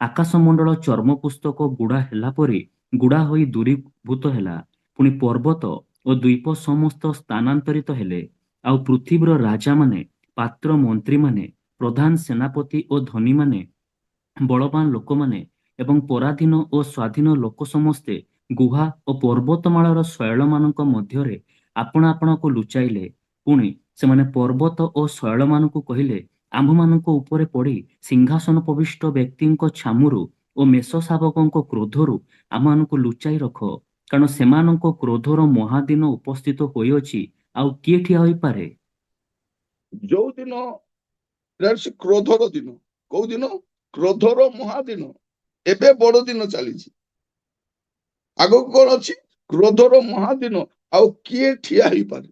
ଆକାଶମଣ୍ଡଳ ଚର୍ମ ପୁସ୍ତକ ଗୁଡ଼ା ହେଲା ପରି ଗୁଡ଼ା ହୋଇ ଦୂରୀଭୂତ ହେଲା। ପୁଣି ପର୍ବତ ଓ ଦ୍ୱୀପ ସମସ୍ତ ସ୍ଥାନାନ୍ତରିତ ହେଲେ। ଆଉ ପୃଥିବୀର ରାଜାମାନେ, ପାତ୍ର ମନ୍ତ୍ରୀମାନେ, ପ୍ରଧାନ ସେନାପତି ଓ ଧନୀମାନେ, ବଳବାନ ଲୋକମାନେ ଏବଂ ପରାଧୀନ ଓ ସ୍ୱାଧୀନ ଲୋକ ସମସ୍ତେ ଗୁହା ଓ ପର୍ବତମାଳାର ଶୈଳମାନଙ୍କ ମଧ୍ୟରେ ଆପଣା ଆପଣାକୁ ଲୁଚାଇଲେ। ପୁଣି ସେମାନେ ପର୍ବତ ଓ ଶୈଳମାନଙ୍କୁ କହିଲେ, ଆମ୍ଭମାନଙ୍କ ଉପରେ ପଡ଼ି ସିଂହାସନ ପ୍ରବିଷ୍ଟ ବ୍ୟକ୍ତିଙ୍କ ଛାମୁରୁ ଓ ମେଷ ଶାବକଙ୍କ କ୍ରୋଧରୁ ଆମମାନଙ୍କୁ ଲୁଚାଇ ରଖ, କାରଣ ସେମାନଙ୍କ କ୍ରୋଧର ମହାଦିନ ଉପସ୍ଥିତ ହୋଇଅଛି, ଆଉ କିଏ ଠିଆ ହୋଇପାରେ? ଯୋଉ ଦିନ ସେ କ୍ରୋଧର ଦିନ, କୋଉ ଦିନ? କ୍ରୋଧର ମହାଦିନ। ଏବେ ବଡ ଦିନ ଚାଲିଛି, ଆଗକୁ କଣ ଅଛି? କ୍ରୋଧର ମହାଦିନ, ଆଉ କିଏ ଠିଆ ହେଇପାରେ?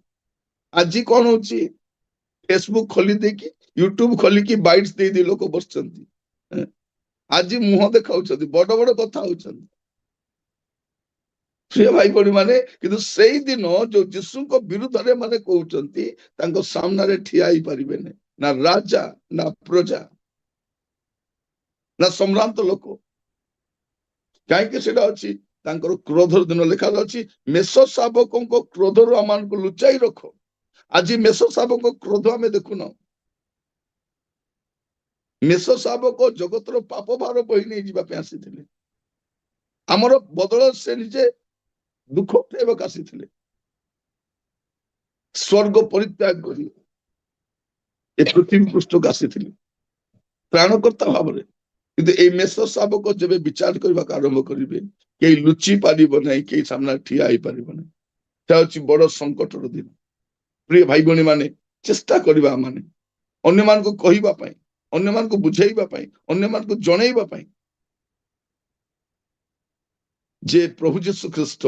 ଆଜି କଣ ହଉଛି? ଫେସବୁକ୍ ଖୋଲି ଦେଇକି, ୟୁଟ୍ୟୁବ ଖୋଲିକି ବାଇଟ୍ସ ଦେଇ ଲୋକ ବସିଛନ୍ତି। ଆଜି ମୁହଁ ଦେଖାଉଛନ୍ତି, ବଡ ବଡ କଥା ହଉଛନ୍ତି। ପ୍ରିୟ ଭାଇ ଭଉଣୀ ମାନେ, କିନ୍ତୁ ସେଇ ଦିନ ଯୋଉ ଯୀଶୁଙ୍କ ବିରୁଦ୍ଧରେ ମାନେ କହୁଛନ୍ତି, ତାଙ୍କ ସାମ୍ନାରେ ଠିଆ ହେଇପାରିବେନି ନା ରାଜା, ନା ପ୍ରଜା, ନା ସମ୍ଭ୍ରାନ୍ତ ଲୋକ। କାହିଁକି ସେଟା ଅଛି? ତାଙ୍କର କ୍ରୋଧର ଦିନ ଲେଖା ଅଛି, ମେଷ ଶାବକଙ୍କ କ୍ରୋଧରୁ ଆମମାନଙ୍କୁ ଲୁଚାଇ ରଖ। ଆଜି ମେଷ ଶାବକ କ୍ରୋଧ ଆମେ ଦେଖୁନ। ମେଷ ଶାବକ ଜଗତର ପାପ ଭାର ବହି ନେଇଯିବା ପାଇଁ ଆସିଥିଲେ। ଆମର ବଦଳ ସେ ନିଜେ ଦୁଃଖ ଉଠେଇବାକୁ ଆସିଥିଲେ, ସ୍ୱର୍ଗ ପରିତ୍ୟାଗ କରି ଏ ପୃଥିବୀ ପୃଷ୍ଠକୁ ଆସିଥିଲେ ପ୍ରାଣକର୍ତ୍ତା ଭାବରେ। କିନ୍ତୁ ଏଇ ମେଷ ଶାବକ ଯେବେ ବିଚାର କରିବାକୁ ଆରମ୍ଭ କରିବେ, କେହି ଲୁଚି ପାରିବ ନାହିଁ, କେହି ସାମ୍ନାରେ ଠିଆ ହେଇପାରିବ ନାହିଁ। ସେ ହଉଛି ବଡ ସଂକଟର ଦିନ। ପ୍ରିୟ ଭାଇ ଭଉଣୀ ମାନେ, ଚେଷ୍ଟା କରିବା ମାନେ ଅନ୍ୟମାନଙ୍କୁ କହିବା ପାଇଁ, ଅନ୍ୟମାନଙ୍କୁ ବୁଝେଇବା ପାଇଁ, ଅନ୍ୟମାନଙ୍କୁ ଜଣେଇବା ପାଇଁ ଯେ ପ୍ରଭୁ ଯୀଶୁ ଖ୍ରୀଷ୍ଟ,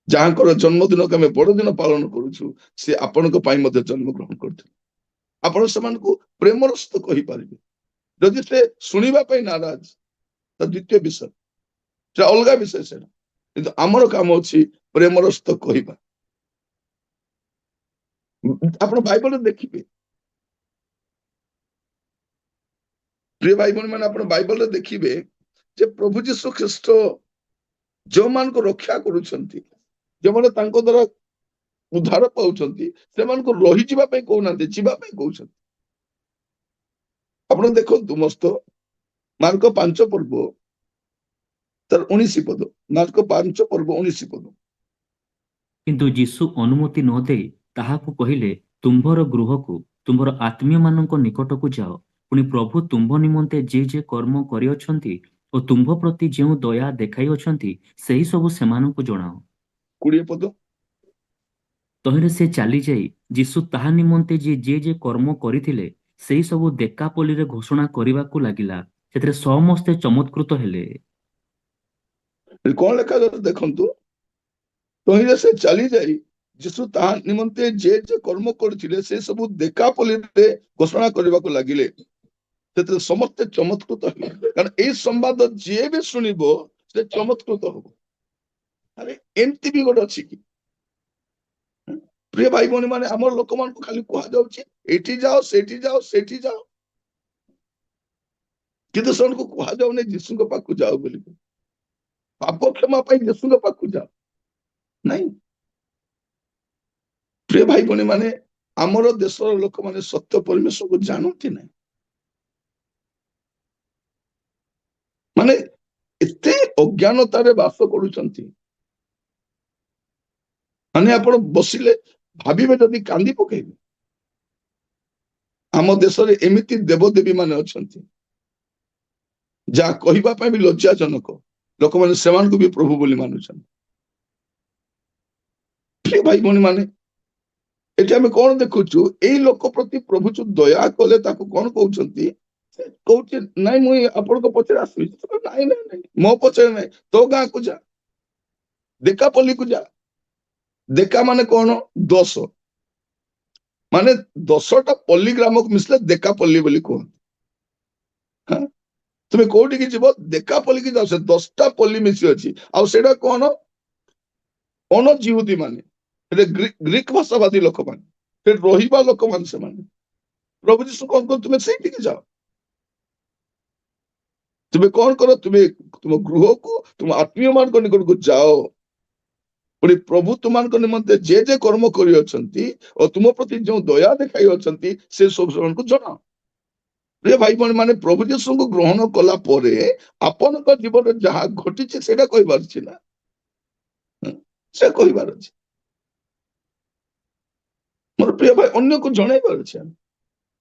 ଯାହାଙ୍କର ଜନ୍ମଦିନକୁ ଆମେ ବଡଦିନ ପାଳନ କରୁଛୁ, ସେ ଆପଣଙ୍କ ପାଇଁ ମଧ୍ୟ ଜନ୍ମଗ୍ରହଣ କରିଥିଲେ। ଆପଣ ସେମାନଙ୍କୁ ପ୍ରେମର ସହିତ କହିପାରିବେ। ଯଦି ସେ ଶୁଣିବା ପାଇଁ ନାରାଜ, ତା ଦ୍ୱିତୀୟ ବିଷୟ, ସେ ଅଲଗା ବିଷୟ ସେଟା। କିନ୍ତୁ ଆମର କାମ ଅଛି ପ୍ରେମର ସହିତ କହିବା। ଆପଣ ବାଇବଲରେ ଦେଖିବେ, ପ୍ରିୟ ଭାଇ ଭଉଣୀ ମାନେ, ଆପଣ ବାଇବଲରେ ଦେଖିବେ ଯେ ପ୍ରଭୁ ଯୀଶୁ ଖ୍ରୀଷ୍ଟ ଯୋଉମାନଙ୍କୁ ରକ୍ଷା କରୁଛନ୍ତି, ଯୋଉମାନେ ତାଙ୍କ ଦ୍ୱାରା ଉଦ୍ଧାର ପାଉଛନ୍ତି, ସେମାନଙ୍କୁ ରହିଯିବା ପାଇଁ କହୁନାହାନ୍ତି, ଯିବା ପାଇଁ କହୁଛନ୍ତି। ଆପଣ ଦେଖନ୍ତୁ ମସ୍ତ ମାର୍କ 5 ପର୍ବ ତାର 19 ପଦ, ମାର୍କ 5 ପର୍ବ 19 ପଦ। କିନ୍ତୁ ଯୀଶୁ ଅନୁମତି ନ ଦେଇ ତାହାକୁ କହିଲେ, ତୁମ୍ଭର ଗୃହକୁ, ତୁମ୍ଭର ଆତ୍ମୀୟମାନଙ୍କ ନିକଟକୁ ଯାଅ। ପୁଣି ପ୍ରଭୁ ତୁମ୍ଭ ନିମନ୍ତେ ଯେ ଯେ କର୍ମ କରିଅଛନ୍ତି ଓ ତୁମ୍ଭ ପ୍ରତି ଯେଉଁ ଦୟା ଦେଖାଇଅଛନ୍ତି, ସେହି ସବୁ ସେମାନଙ୍କୁ ଜଣାଅ। 20 ପଦ। ତହିଁରେ ସେ ଚାଲିଯାଇ ଯୀଶୁ ତାହା ନିମନ୍ତେ ଯେ ଯେ କର୍ମ କରିଥିଲେ, ସେହି ସବୁ ଦେକାପୋଲିରେ ଘୋଷଣା କରିବାକୁ ଲାଗିଲା। ସେଥିରେ ସମସ୍ତେ ଚମତ୍କୃତ ହେଲେ। କଣ ଲେଖା ଦେଖନ୍ତୁ, ତହିଁରେ ସେ ଚାଲିଯାଇ ଯୀଶୁ ତାହା ନିମନ୍ତେ ଯେ ଯେ କର୍ମ କରିଥିଲେ, ସେ ସବୁ ଦେକାପୋଲିରେ ଘୋଷଣା କରିବାକୁ ଲାଗିଲେ। ସେଥିରେ ସମସ୍ତେ ଚମତ୍କୃତ ହେଲେ। କାରଣ ଏଇ ସମ୍ବାଦ ଯିଏ ବି ଶୁଣିବ, ସେ ଚମତ୍କୃତ ହବ। ଆରେ ଏମିତି ବି ଗୋଟେ ଅଛି କି? ପ୍ରିୟ ଭାଇ ଭଉଣୀ ମାନେ, ଆମର ଲୋକମାନଙ୍କୁ ଖାଲି କୁହାଯାଉଛି ଏଇଠି ଯାଅ, ସେଇଠି ଯାଅ, ସେଇଠି ଯାଅ, କିନ୍ତୁ ସେମାନଙ୍କୁ କୁହାଯାଉନି ଯୀଶୁଙ୍କ ପାଖକୁ ଯାଅ ବୋଲି। ପାପ କ୍ଷମା ପାଇଁ ଯୀଶୁଙ୍କ ପାଖକୁ ଯାଅ ନାଇଁ। ପ୍ରିୟ ଭାଇ ଭଉଣୀ ମାନେ, ଆମର ଦେଶର ଲୋକମାନେ ସତ୍ୟ ପରମେଶ୍ୱରକୁ ଜାଣନ୍ତି ନାହିଁ। ମାନେ ଏତେ ଅଜ୍ଞାନତାରେ ବାସ କରୁଛନ୍ତି, ମାନେ ଆପଣ ବସିଲେ ଭାବିବେ ଯଦି କାନ୍ଦି ପକେଇବେ। ଆମ ଦେଶରେ ଏମିତି ଦେବଦେବୀ ମାନେ ଅଛନ୍ତି, ଯାହା କହିବା ପାଇଁ ବି ଲଜ୍ଜାଜନକ। ଲୋକମାନେ ସେମାନଙ୍କୁ ବି ପ୍ରଭୁ ବୋଲି ମାନୁଛନ୍ତି। ପ୍ରିୟ ଭାଇ ଭଉଣୀ ମାନେ, ଏଠି ଆମେ କଣ ଦେଖୁଛୁ? ଏଇ ଲୋକ ପ୍ରତି ପ୍ରଭୁ ଯୋଉ ଦୟା କଲେ, ତାକୁ କଣ କହୁଛନ୍ତି? ସେ କହୁଛି ନାଇଁ, ମୁଁ ଆପଣଙ୍କ ପଛରେ ଆସିବି। ନାଇଁ ନାଇଁ ନାଇଁ, ମୋ ପଛରେ ନାଇଁ, ତୋ ଗାଁକୁ ଯା, ଦେକାପଲ୍ଲୀକୁ ଯା। ଦେକା ମାନେ କଣ? 10, ମାନେ 10ଟା ପଲ୍ଲୀ ଗ୍ରାମକୁ ମିଶିଲେ ଦେକାପଲ୍ଲୀ ବୋଲି କୁହନ୍ତି। ତୁମେ କୋଉଠିକି ଯିବ? ଦେକାପଲ୍ଲୀକି ଯାଅ, ସେ 10ଟା ପଲ୍ଲୀ ମିଶି ଅଛି। ଆଉ ସେଇଟା କଣ? ଅଣଜିହୁଦୀ ମାନେ, ଗ୍ରୀକ ଭାଷାବାଦୀ ଲୋକମାନେ, ସେଠି ରହିବା ଲୋକମାନେ ସେମାନେ। ପ୍ରଭୁ ଯୀଶୁ କଣ କର? ତୁମେ ସେଇଠିକି ଯାଅ। ତୁମେ କଣ କର? ତୁମେ ତୁମ ଗୃହକୁ, ତୁମ ଆତ୍ମୀୟ ମାନଙ୍କ ନିକଟକୁ ଯାଅ। ପୁଣି ପ୍ରଭୁ ତୁମାନଙ୍କ ନିମନ୍ତେ ଯେ ଯେ କର୍ମ କରିଅଛନ୍ତି ଓ ତୁମ ପ୍ରତି ଯେଉଁ ଦୟା ଦେଖାଇ ଅଛନ୍ତି, ସେ ସବୁ ସେମାନଙ୍କୁ ଜଣାଅ। ପ୍ରିୟ ଭାଇ ଭଉଣୀ ମାନେ, ପ୍ରଭୁ ଯୀଶୁଙ୍କୁ ଗ୍ରହଣ କଲା ପରେ ଆପଣଙ୍କ ଜୀବନରେ ଯାହା ଘଟିଛି ସେଇଟା କହିବାର ଅଛି ନା, ସେ କହିବାର ଅଛି। ମୋର ପ୍ରିୟ ଭାଇ, ଅନ୍ୟକୁ ଜଣେଇବାର ଅଛି।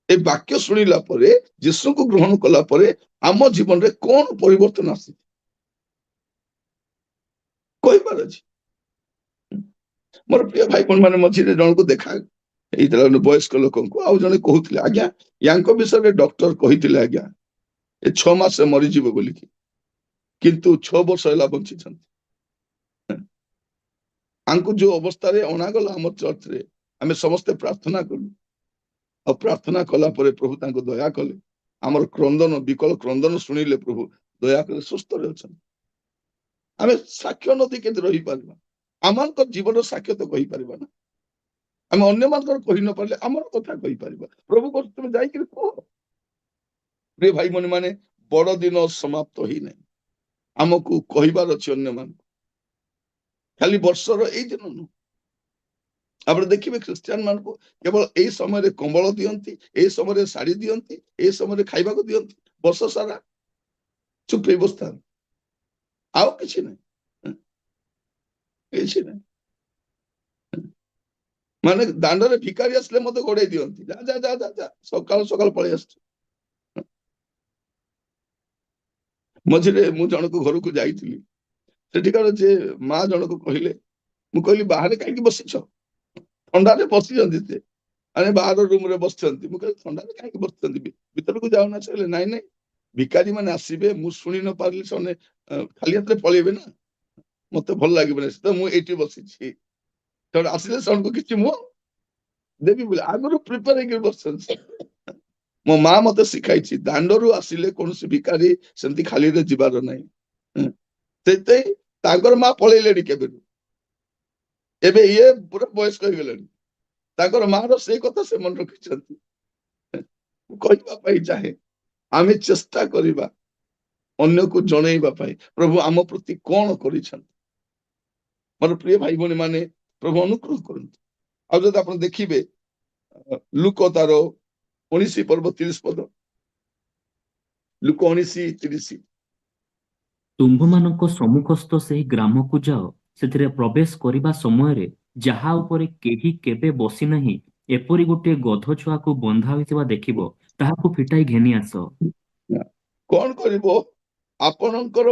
ଏ ବାକ୍ୟ ଶୁଣିଲା ପରେ ଯୀଶୁଙ୍କୁ ଗ୍ରହଣ କଲା ପରେ ଆମ ଜୀବନରେ କଣ ପରିବର୍ତ୍ତନ ଆସିଛି କହିବାର ଅଛି। ମୋର ପ୍ରିୟ ଭାଇ ଭଉଣୀ ମାନେ ମଝିରେ ଜଣକୁ ଦେଖା ହେଇଥିଲା ବୟସ୍କ ଲୋକଙ୍କୁ, ଆଉ ଜଣେ କହୁଥିଲେ ଆଜ୍ଞା ୟାଙ୍କ ବିଷୟରେ ଡକ୍ଟର କହିଥିଲେ ଆଜ୍ଞା ଏ 6 ମାସରେ ମରିଯିବ ବୋଲିକି, କିନ୍ତୁ 6 ବର୍ଷ ହେଲା ବଞ୍ଚିଛନ୍ତି। ଆଙ୍କୁ ଯୋଉ ଅବସ୍ଥାରେ ଅଣାଗଲା ଆମ ଚର୍ଚ୍ଚରେ ଆମେ ସମସ୍ତେ ପ୍ରାର୍ଥନା କଲୁ, ଆଉ ପ୍ରାର୍ଥନା କଲା ପରେ ପ୍ରଭୁ ତାଙ୍କୁ ଦୟା କଲେ, ଆମର କ୍ରନ୍ଦନ ବିକଳ କ୍ରନ୍ଦନ ଶୁଣିଲେ ପ୍ରଭୁ ଦୟା କଲେ, ସୁସ୍ଥରେ ଅଛନ୍ତି। ଆମେ ସାକ୍ଷ୍ୟ ନଦୀ କେମିତି ରହିପାରିବା? ଆମମାନଙ୍କ ଜୀବନର ସାକ୍ଷ୍ୟ ତ କହିପାରିବା ନା, ଆମେ ଅନ୍ୟମାନଙ୍କର କହି ନ ପାରିଲେ ଆମର କଥା କହିପାରିବା। ପ୍ରଭୁ କହୁଛି ତୁମେ ଯାଇକିରି କୁହ। ପ୍ରିୟ ଭାଇ ଭଉଣୀ ମାନେ, ବଡ ଦିନ ସମାପ୍ତ ହେଇନାହିଁ, ଆମକୁ କହିବାର ଅଛି ଅନ୍ୟମାନଙ୍କୁ, ଖାଲି ବର୍ଷର ଏଇ ଦିନ ନୁହଁ। ଆପଣ ଦେଖିବେ ଖ୍ରୀଷ୍ଟିଆନ ମାନଙ୍କୁ କେବଳ ଏଇ ସମୟରେ କମ୍ବଳ ଦିଅନ୍ତି, ଏଇ ସମୟରେ ଶାଢୀ ଦିଅନ୍ତି, ଏଇ ସମୟରେ ଖାଇବାକୁ ଦିଅନ୍ତି, ବର୍ଷ ସାରା ଚୁପ ହେଇ ବସିଥାନ୍ତି, ଆଉ କିଛି ନାହିଁ, କିଛି ନାହିଁ। ମାନେ ଦାଣ୍ଡରେ ଭିକାରୀ ଆସିଲେ ମତେ ଗୋଡେଇ ଦିଅନ୍ତି, ଯା ଯା ଯା ଯା ଯା, ସକାଳୁ ସକାଳୁ ପଳେଇ ଆସୁଛୁ। ମଝିରେ ମୁଁ ଜଣକୁ ଘରକୁ ଯାଇଥିଲି, ସେଠିକାର ଯେ ମା ଜଣକୁ କହିଲେ, ମୁଁ କହିଲି ବାହାରେ କାହିଁକି ବସିଛ? ଥଣ୍ଡାରେ ବସିଛନ୍ତି ସେ, ଆରେ ବାହାର ରୁମରେ ବସିଛନ୍ତି। ମୁଁ କହିଲି ଥଣ୍ଡାରେ କାହିଁକି ବସିଛନ୍ତି, ଭିତରକୁ ଯାଉନା? ସେ କହିଲେ ନାଇଁ ନାଇଁ, ଭିକାରୀ ମାନେ ଆସିବେ, ମୁଁ ଶୁଣି ନ ପାରିଲି ସେମାନେ ଖାଲି ହାତରେ ପଳେଇବେ ନା, ମତେ ଭଲ ଲାଗିବନି, ତ ମୁଁ ଏଇଠି ବସିଛି, ସେମାନେ ଆସିଲେ ସେମାନଙ୍କୁ କିଛି ମୁଁ ଦେବି ବୋଲି ଆଗରୁ ପ୍ରିପେୟାର ହେଇକି ବସିଛନ୍ତି। ମୋ ମା ମତେ ଶିଖାଇଛି, ଦାଣ୍ଡରୁ ଆସିଲେ କୌଣସି ଭିକାରୀ ସେମିତି ଖାଲିରେ ଯିବାର ନାହିଁ। ସେଥିପାଇଁ ତାଙ୍କର ମା ପଳେଇଲେଣି କେବେରୁ, ଏବେ ଇଏ ପୁରା ବୟସ୍କ ହେଇଗଲେଣି, ତାଙ୍କର ମାର ସେଇ କଥା ସେ ମନେ ରଖିଛନ୍ତି। କହିବା ପାଇଁ ଚାହେଁ, ଆମେ ଚେଷ୍ଟା କରିବା ଅନ୍ୟକୁ ଜଣେଇବା ପାଇଁ ପ୍ରଭୁ ଆମ ପ୍ରତି କଣ କରିଛନ୍ତି। ମୋର ପ୍ରିୟ ଭାଇ ଭଉଣୀ ମାନେ, ପ୍ରଭୁ ଅନୁଗ୍ରହ କରନ୍ତୁ। ଆଉ ଯଦି ଆପଣ ଦେଖିବେ ଲୁକ ତାର 19 ପର୍ବ 30 ପଦ, ଲୁକ 19:30, ତୁମ୍ଭମାନଙ୍କ ସମ୍ମୁଖସ୍ଥ ସେହି ଗ୍ରାମକୁ ଯାଅ, ସେଥିରେ ପ୍ରବେଶ କରିବା ସମୟରେ ଯାହା ଉପରେ କେହି କେବେ ବସିନାହିଁ ଏପରି ଗୋଟିଏ ଗଧ ଛୁଆକୁ ବନ୍ଧା ହୋଇଥିବା ଦେଖିବ, ତାହାକୁ ଫିଟାଇ ଘେନି ଆସ। କଣ କରିବ? ଆପଣଙ୍କର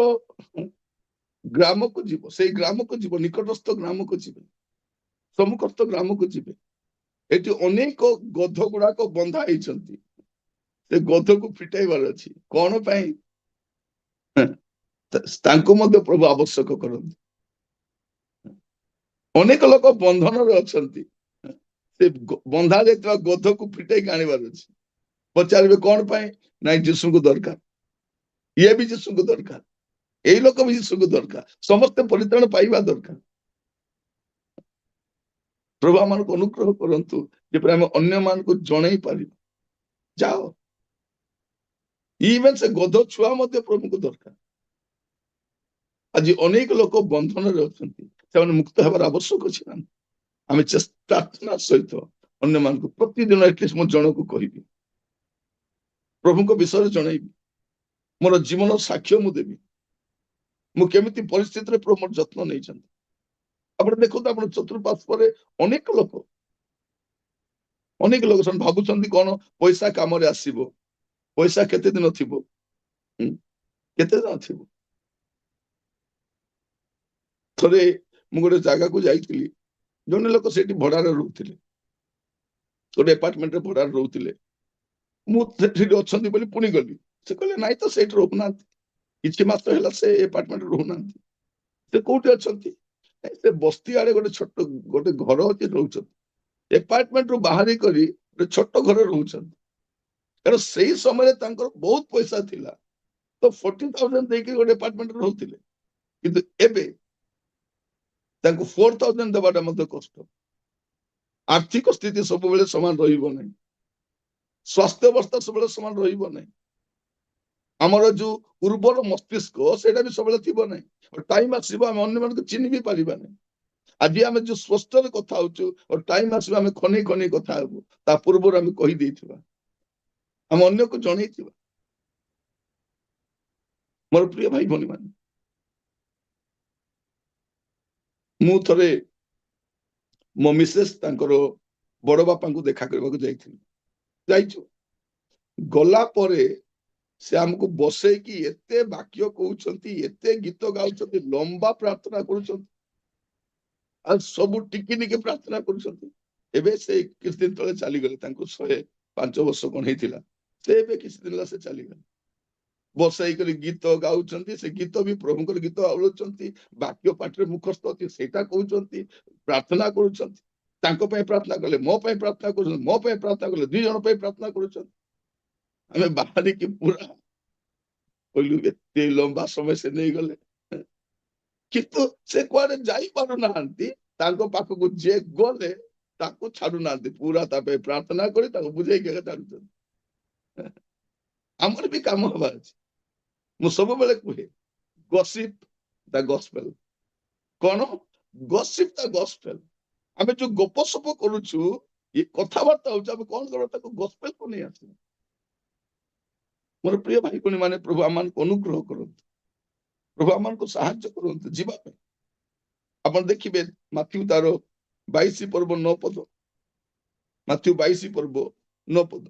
ଗ୍ରାମକୁ ଯିବ, ସେଇ ଗ୍ରାମକୁ ଯିବ, ନିକଟସ୍ଥ ଗ୍ରାମକୁ ଯିବେ, ସମ୍ମୁଖସ୍ଥ ଗ୍ରାମକୁ ଯିବେ, ଏଠି ଅନେକ ଗଧ ଗୁଡାକ ବନ୍ଧା ହେଇଛନ୍ତି, ସେ ଗଧକୁ ଫିଟାଇବାର ଅଛି। କଣ ପାଇଁ? ତାଙ୍କୁ ମଧ୍ୟ ପ୍ରଭୁ ଆବଶ୍ୟକ କରନ୍ତି। ଅନେକ ଲୋକ ବନ୍ଧନରେ ଅଛନ୍ତି, ସେ ବନ୍ଧା ଯାଇଥିବା ଗଧକୁ ଫିଟେଇକି ଆଣିବାର ଅଛି। ପଚାରିବେ କଣ ପାଇଁ? ନାଇଁ ଯୀଶୁଙ୍କୁ ଦରକାର, ଇଏ ବି ଯୀଶୁଙ୍କୁ ଦରକାର, ଏଇ ଲୋକ ବି ଯୀଶୁଙ୍କୁ ଦରକାର, ସମସ୍ତେ ପରିତ୍ରାଣ ପାଇବା ଦରକାର। ପ୍ରଭୁ ଆମମାନଙ୍କୁ ଅନୁଗ୍ରହ କରନ୍ତୁ, ଯେପରି ଆମେ ଅନ୍ୟମାନଙ୍କୁ ଜଣେଇ ପାରିବୁ। ଯାଅ, ଇଭେନ୍ ସେ ଗଧ ଛୁଆ ମଧ୍ୟ ପ୍ରଭୁଙ୍କୁ ଦରକାର। ଆଜି ଅନେକ ଲୋକ ବନ୍ଧନରେ ଅଛନ୍ତି, ସେମାନେ ମୁକ୍ତ ହେବାର ଆବଶ୍ୟକ ଅଛି ନା? ଆମେ ପ୍ରାର୍ଥନା ସହିତ ଅନ୍ୟମାନଙ୍କୁ ପ୍ରତିଦିନ ଆଟଲିଷ୍ଟ ମୁଁ ଜଣକୁ କହିବି, ପ୍ରଭୁଙ୍କ ବିଷୟରେ ଜଣେଇବି, ମୋର ଜୀବନ ସାକ୍ଷ୍ୟ ମୁଁ ଦେବି, ମୁଁ କେମିତି ପରିସ୍ଥିତିରେ ପ୍ରଭୁ ମୋର ଯତ୍ନ ନେଇଛନ୍ତି। ଆପଣ ଦେଖନ୍ତୁ, ଆପଣ ଚତୁଃପାର୍ଶ୍ୱରେ ଅନେକ ଲୋକ ସେମାନେ ଭାବୁଛନ୍ତି କଣ ପଇସା କାମରେ ଆସିବ, ପଇସା କେତେ ଦିନ ଥିବ, କେତେ ଦିନ ଥିବ। ଥରେ ମୁଁ ଗୋଟେ ଜାଗାକୁ ଯାଇଥିଲି, ଜଣେ ଲୋକ ସେଇଠି ଭଡାରେ ରହୁଥିଲେ, ଗୋଟେ ଆପାର୍ଟମେଣ୍ଟରେ ଭଡାରେ ରହୁଥିଲେ। ମୁଁ ସେଠି ଅଛନ୍ତି ବୋଲି ପୁଣି ଗଲି, ସେ କହିଲେ ନାଇଁ ତ ସେଇଠି ରହୁନାହାନ୍ତି, କିଛି ମାସ ହେଲା ସେ ଆପାର୍ଟମେଣ୍ଟରେ ରହୁନାହାନ୍ତି। ସେ କୋଉଠି ଅଛନ୍ତି? ସେ ବସ୍ତି ଆଡେ ଗୋଟେ ଘର ଅଛି, ରହୁଛନ୍ତି। ଆପାର୍ଟମେଣ୍ଟରୁ ବାହାରି କରି ଗୋଟେ ଛୋଟ ଘରେ ରହୁଛନ୍ତି, କାରଣ ସେଇ ସମୟରେ ତାଙ୍କର ବହୁତ ପଇସା ଥିଲା, ତ 40,000 ଦେଇକି ଗୋଟେ ଆପାର୍ଟମେଣ୍ଟରେ ରହୁଥିଲେ, କିନ୍ତୁ ଏବେ ତାଙ୍କୁ 4,000 ଦେବାଟା ମଧ୍ୟ କଷ୍ଟ। ଆର୍ଥିକ ସ୍ଥିତି ସବୁବେଳେ ସମାନ ରହିବ ନାହିଁ, ସ୍ୱାସ୍ଥ୍ୟ ଅବସ୍ଥା ସବୁବେଳେ ସମାନ ରହିବ ନାହିଁ, ଆମର ଯୋଉ ଉର୍ବର ମସ୍ତିଷ୍କ ସେଇଟା ବି ସବୁବେଳେ ଥିବ ନାହିଁ। ଟାଇମ ଆସିବ ଆମେ ଅନ୍ୟମାନଙ୍କୁ ଚିହ୍ନି ବି ପାରିବା ନାହିଁ। ଆଜି ଆମେ ଯୋଉ ସ୍ପଷ୍ଟରେ କଥା ହଉଛୁ, ଟାଇମ ଆସିବ ଆମେ ଖନେଇ ଖନେଇ କଥା ହବୁ, ତା ପୂର୍ବରୁ ଆମେ କହିଦେଇଥିବା, ଆମେ ଅନ୍ୟକୁ ଜଣେଇଥିବା। ମୋର ପ୍ରିୟ ଭାଇ ଭଉଣୀ ମାନେ, ମୁଁ ଥରେ ମୋ ମିସେସ୍ ତାଙ୍କର ବଡ ବାପାଙ୍କୁ ଦେଖା କରିବାକୁ ଯାଇଛୁ, ଗଲା ପରେ ସେ ଆମକୁ ବସେଇକି ଏତେ ବାକ୍ୟ କହୁଛନ୍ତି, ଏତେ ଗୀତ ଗାଉଛନ୍ତି, ଲମ୍ବା ପ୍ରାର୍ଥନା କରୁଛନ୍ତି, ଆଉ ସବୁ ଟିକିନିକି ପ୍ରାର୍ଥନା କରୁଛନ୍ତି। ଏବେ ସେ କିଛି ଦିନ ତଳେ ଚାଲିଗଲେ, ତାଙ୍କୁ 105 ବର୍ଷ କଣ ହେଇଥିଲା। ସେ ଏବେ କିଛି ଦିନ ହେଲା ସେ ଚାଲିଗଲେ। ବସେଇକରି ଗୀତ ଗାଉଛନ୍ତି, ସେ ଗୀତ ବି ପ୍ରଭୁଙ୍କର ଗୀତ ଗାଉଛନ୍ତି, ବାକ୍ୟ ପାଟିରେ ମୁଖସ୍ଥ ଅଛି ସେଇଟା କହୁଛନ୍ତି, ପ୍ରାର୍ଥନା କରୁଛନ୍ତି। ତାଙ୍କ ପାଇଁ ପ୍ରାର୍ଥନା କଲେ, ମୋ ପାଇଁ ପ୍ରାର୍ଥନା କରୁଛନ୍ତି, ମୋ ପାଇଁ ପ୍ରାର୍ଥନା କଲେ, 2 ଜଣ ପାଇଁ ପ୍ରାର୍ଥନା କରୁଛନ୍ତି। ଆମେ ବାହାରିକି ପୁରା କହିଲୁ ଏତେ ଲମ୍ବା ସମୟ ସେ ନେଇଗଲେ, କିନ୍ତୁ ସେ କୁଆଡେ ଯାଇପାରୁନାହାନ୍ତି। ତାଙ୍କ ପାଖକୁ ଯିଏ ଗଲେ ତାକୁ ଛାଡୁନାହାନ୍ତି, ପୁରା ତା ପାଇଁ ପ୍ରାର୍ଥନା କରି ତାକୁ ବୁଝେଇକି ଛାଡୁଛନ୍ତି। ଆମର ବି କାମ ହବାର ଅଛି। ମୁଁ ସବୁବେଳେ କୁହେ, ଗସିପ ଦ ଗସ୍ପେଲ। କଣ ଗସିପ ଦ ଗସ୍ପେଲ? ଆମେ ଯୋଉ ଗପସପ କରୁଛୁ, ଏ କଥାବାର୍ତ୍ତା ହଉଛି, ଆମେ କଣ କରିବା ତାକୁ ଗସ୍ପେଲକୁ ନେଇ ଆସିବା। ମୋର ପ୍ରିୟ ଭାଇ ଭଉଣୀ ମାନେ, ପ୍ରଭୁ ଆମମାନଙ୍କୁ ଅନୁଗ୍ରହ କରନ୍ତୁ, ପ୍ରଭୁ ଆମମାନଙ୍କୁ ସାହାଯ୍ୟ କରନ୍ତୁ ଯିବା ପାଇଁ। ଆପଣ ଦେଖିବେ ମାଥ୍ୟୁ ତାର 22 ପର୍ବ 9 ପଦ, ମାଥ୍ୟୁ 22 ପର୍ବ 9 ପଦ।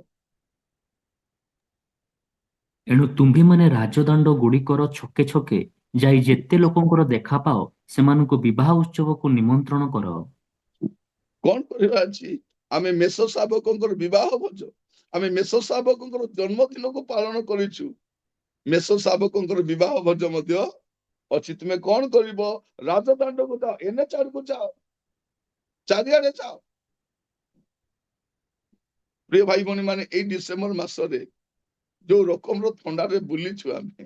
ଏଣୁ ତୁମ୍ଭେମାନେ ରାଜଦାଣ୍ଡ ଗୁଡ଼ିକର ଛକେ ଛକେ ଯାଇ ଯେତେ ଲୋକଙ୍କର ଦେଖା ପାଅ, ସେମାନଙ୍କୁ ବିବାହ ଉତ୍ସବକୁ ନିମନ୍ତ୍ରଣ କର। କଣ କରିବା ଅଛି? ଆମେ ମେଷ ଶାବକଙ୍କର ବିବାହ ଭୋଜ, ଆମେ ମେଷ ଶାବକଙ୍କର ଜନ୍ମଦିନକୁ ପାଳନ କରିଛୁ, ମେଷ ଶାବକଙ୍କର ବିବାହ ଭୋଜ ମଧ୍ୟ ଅଛି। ତୁମେ କଣ କରିବ? ରାଜଦାଣ୍ଡକୁ ଯାଅ, NH ଆଡକୁ ଯାଅ, ଚାରିଆଡେ ଯାଅ। ପ୍ରିୟ ଭାଇ ଭଉଣୀ ମାନେ, ଏଇ ଡିସେମ୍ବର ମାସରେ ଯୋଉ ରକମର ଥଣ୍ଡାରେ ବୁଲିଛୁ ଆମେ,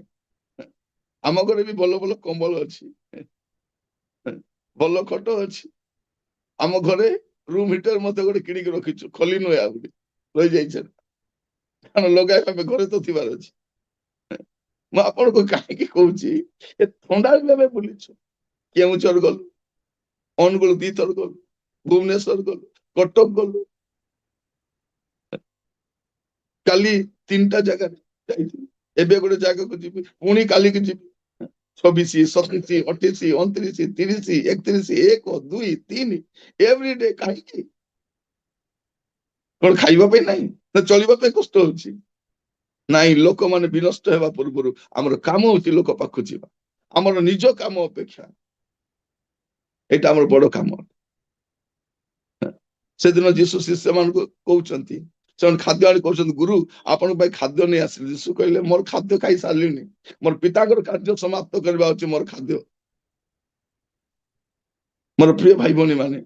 ଆମ ଘରେ ବି ଭଲ ଭଲ କମ୍ବଳ ଅଛି, ଭଲ ଖଟ ଅଛି। ଆମ ଘରେ ରୁମ ହିଟର ମଧ୍ୟ ଗୋଟେ କିଣିକି ରଖିଛୁ, ଖଲି ନୁହେଁ, ଆଉ ଗୋଟେ ରହିଯାଇଛି, କାରଣ ଲଗାଇବା ପାଇଁ ଘରେ ତ ଥିବାର ଅଛି। ମୁଁ ଆପଣଙ୍କୁ କାହିଁକି କହୁଛି, ଏ ଥଣ୍ଡାରେ ବି ଆମେ ବୁଲିଛୁ। କେଉଁଝର ଗଲୁ, ଅନୁଗୁଳ 2 ଥର ଗଲୁ, ଭୁବନେଶ୍ୱର ଗଲୁ, କଟକ ଗଲୁ, କାଲି 3ଟା ଜାଗାରେ ଯାଇଥିଲି, ଏବେ ଗୋଟେ ଜାଗାକୁ ଯିବି, ପୁଣି କାଲିକି ଯିବି। 26, 27, 28, 29, 30, 31, 1, 2, 3 ଏଭ୍ରି ଡେ। କାହିଁକି? କଣ ଖାଇବା ପାଇଁ ନାହିଁ ନା ଚଳିବା ପାଇଁ କଷ୍ଟ ହଉଛି? ନାଇଁ, ଲୋକମାନେ ବିନଷ୍ଟ ହେବା ପୂର୍ବରୁ ଆମର କାମ ହଉଛି ଲୋକ ପାଖକୁ ଯିବା। ଆମର ନିଜ କାମ ଅପେକ୍ଷା ଏଇଟା ଆମର ବଡ କାମ। ସେଦିନ ଯୀଶୁ ଶିଷ୍ୟମାନଙ୍କୁ କହୁଛନ୍ତି, ସେମାନେ ଖାଦ୍ୟ ଆଣି କହୁଛନ୍ତି, ଗୁରୁ ଆପଣଙ୍କ ପାଇଁ ଖାଦ୍ୟ ନେଇ ଆସିଲି। ଯୀଶୁ କହିଲେ, ମୋର ଖାଦ୍ୟ ଖାଇ ସାରିଲିଣି, ମୋର ପିତାଙ୍କର କାର୍ଯ୍ୟ ସମାପ୍ତ କରିବା ହଉଛି ମୋର ଖାଦ୍ୟ। ମୋର ପ୍ରିୟ ଭାଇ ଭଉଣୀ ମାନେ,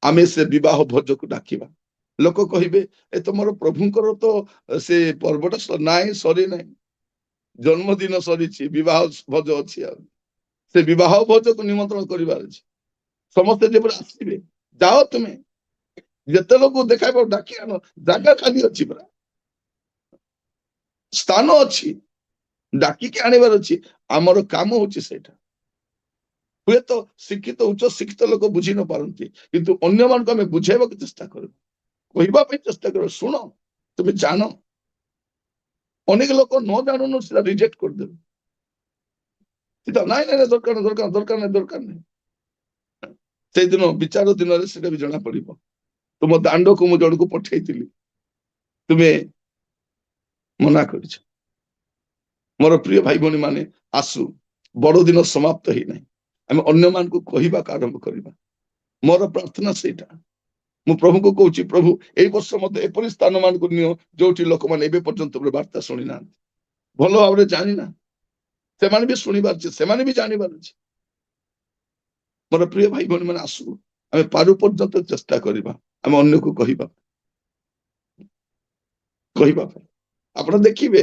ଆମେ ସେ ବିବାହ ଭୋଜକୁ ଡାକିବା। ଲୋକ କହିବେ, ଏ ତମର ପ୍ରଭୁଙ୍କର ତ ସେ ପର୍ବଟା ନାହିଁ, ସରି ନାହିଁ, ଜନ୍ମଦିନ ସରିଛି, ବିବାହ ଭୋଜ ଅଛି। ଆଉ ସେ ବିବାହ ଭୋଜକୁ ନିମନ୍ତ୍ରଣ କରିବାର ଅଛି। ସମସ୍ତେ ଯେପରି ଆସିବେ, ଯାଅ ତୁମେ ଯେତେ ଲୋକ ଦେଖାଇବ ଡାକି ଆଣ, ଜାଗା ଖାଲି ଅଛି ପରା, ସ୍ଥାନ ଅଛି, ଡାକିକି ଆଣିବାର ଅଛି। ଆମର କାମ ହଉଛି ସେଇଟା। ହୁଏତ ଶିକ୍ଷିତ, ଉଚ୍ଚ ଶିକ୍ଷିତ ଲୋକ ବୁଝି ନ ପାରନ୍ତି, କିନ୍ତୁ ଅନ୍ୟମାନଙ୍କୁ ଆମେ ବୁଝାଇବାକୁ ଚେଷ୍ଟା କରିବୁ, କହିବା ପାଇଁ ଚେଷ୍ଟା କରିବୁ, ଶୁଣ, ତୁମେ ଜାଣ। ଅନେକ ଲୋକ ନ ଜାଣୁନୁ ସେଟା ରିଜେକ୍ଟ କରିଦେବେ, ନାଇଁ ନାଇଁ, ଦରକାର ନାହିଁ, ଦରକାର ଦରକାର ନାହିଁ, ଦରକାର ନାହିଁ। ସେଇଦିନ ବିଚାର ଦିନରେ ସେଟା ବି ଜଣା ପଡିବ। ତୁମ ଦାଣ୍ଡକୁ ମୁଁ ଜଣକୁ ପଠେଇଥିଲି, ତୁମେ ମନା କରିଛ। ମୋର ପ୍ରିୟ ଭାଇ ଭଉଣୀ ମାନେ, ଆସୁ, ବଡଦିନ ସମାପ୍ତ ହେଇନାହିଁ, ଆମେ ଅନ୍ୟମାନଙ୍କୁ କହିବାକୁ ଆରମ୍ଭ କରିବା। ମୋର ପ୍ରାର୍ଥନା ସେଇଟା। ମୁଁ ପ୍ରଭୁଙ୍କୁ କହୁଛି, ପ୍ରଭୁ ଏଇ ବର୍ଷ ମତେ ଏପରି ସ୍ଥାନ ମାନଙ୍କୁ ନିଅ ଯୋଉଠି ଲୋକମାନେ ଏବେ ପର୍ଯ୍ୟନ୍ତ ବାର୍ତ୍ତା ଶୁଣି ନାହାନ୍ତି, ଭଲ ଭାବରେ ଜାଣିନା, ସେମାନେ ବି ଶୁଣିବାର ଅଛି, ସେମାନେ ବି ଜାଣିବାର ଅଛି। ମୋର ପ୍ରିୟ ଭାଇ ଭଉଣୀ ମାନେ, ଆସୁ, ଆମେ ପାରୁ ପର୍ଯ୍ୟନ୍ତ ଚେଷ୍ଟା କରିବା, ଆମେ ଅନ୍ୟକୁ କହିବା ପାଇଁ। ଆପଣ ଦେଖିବେ,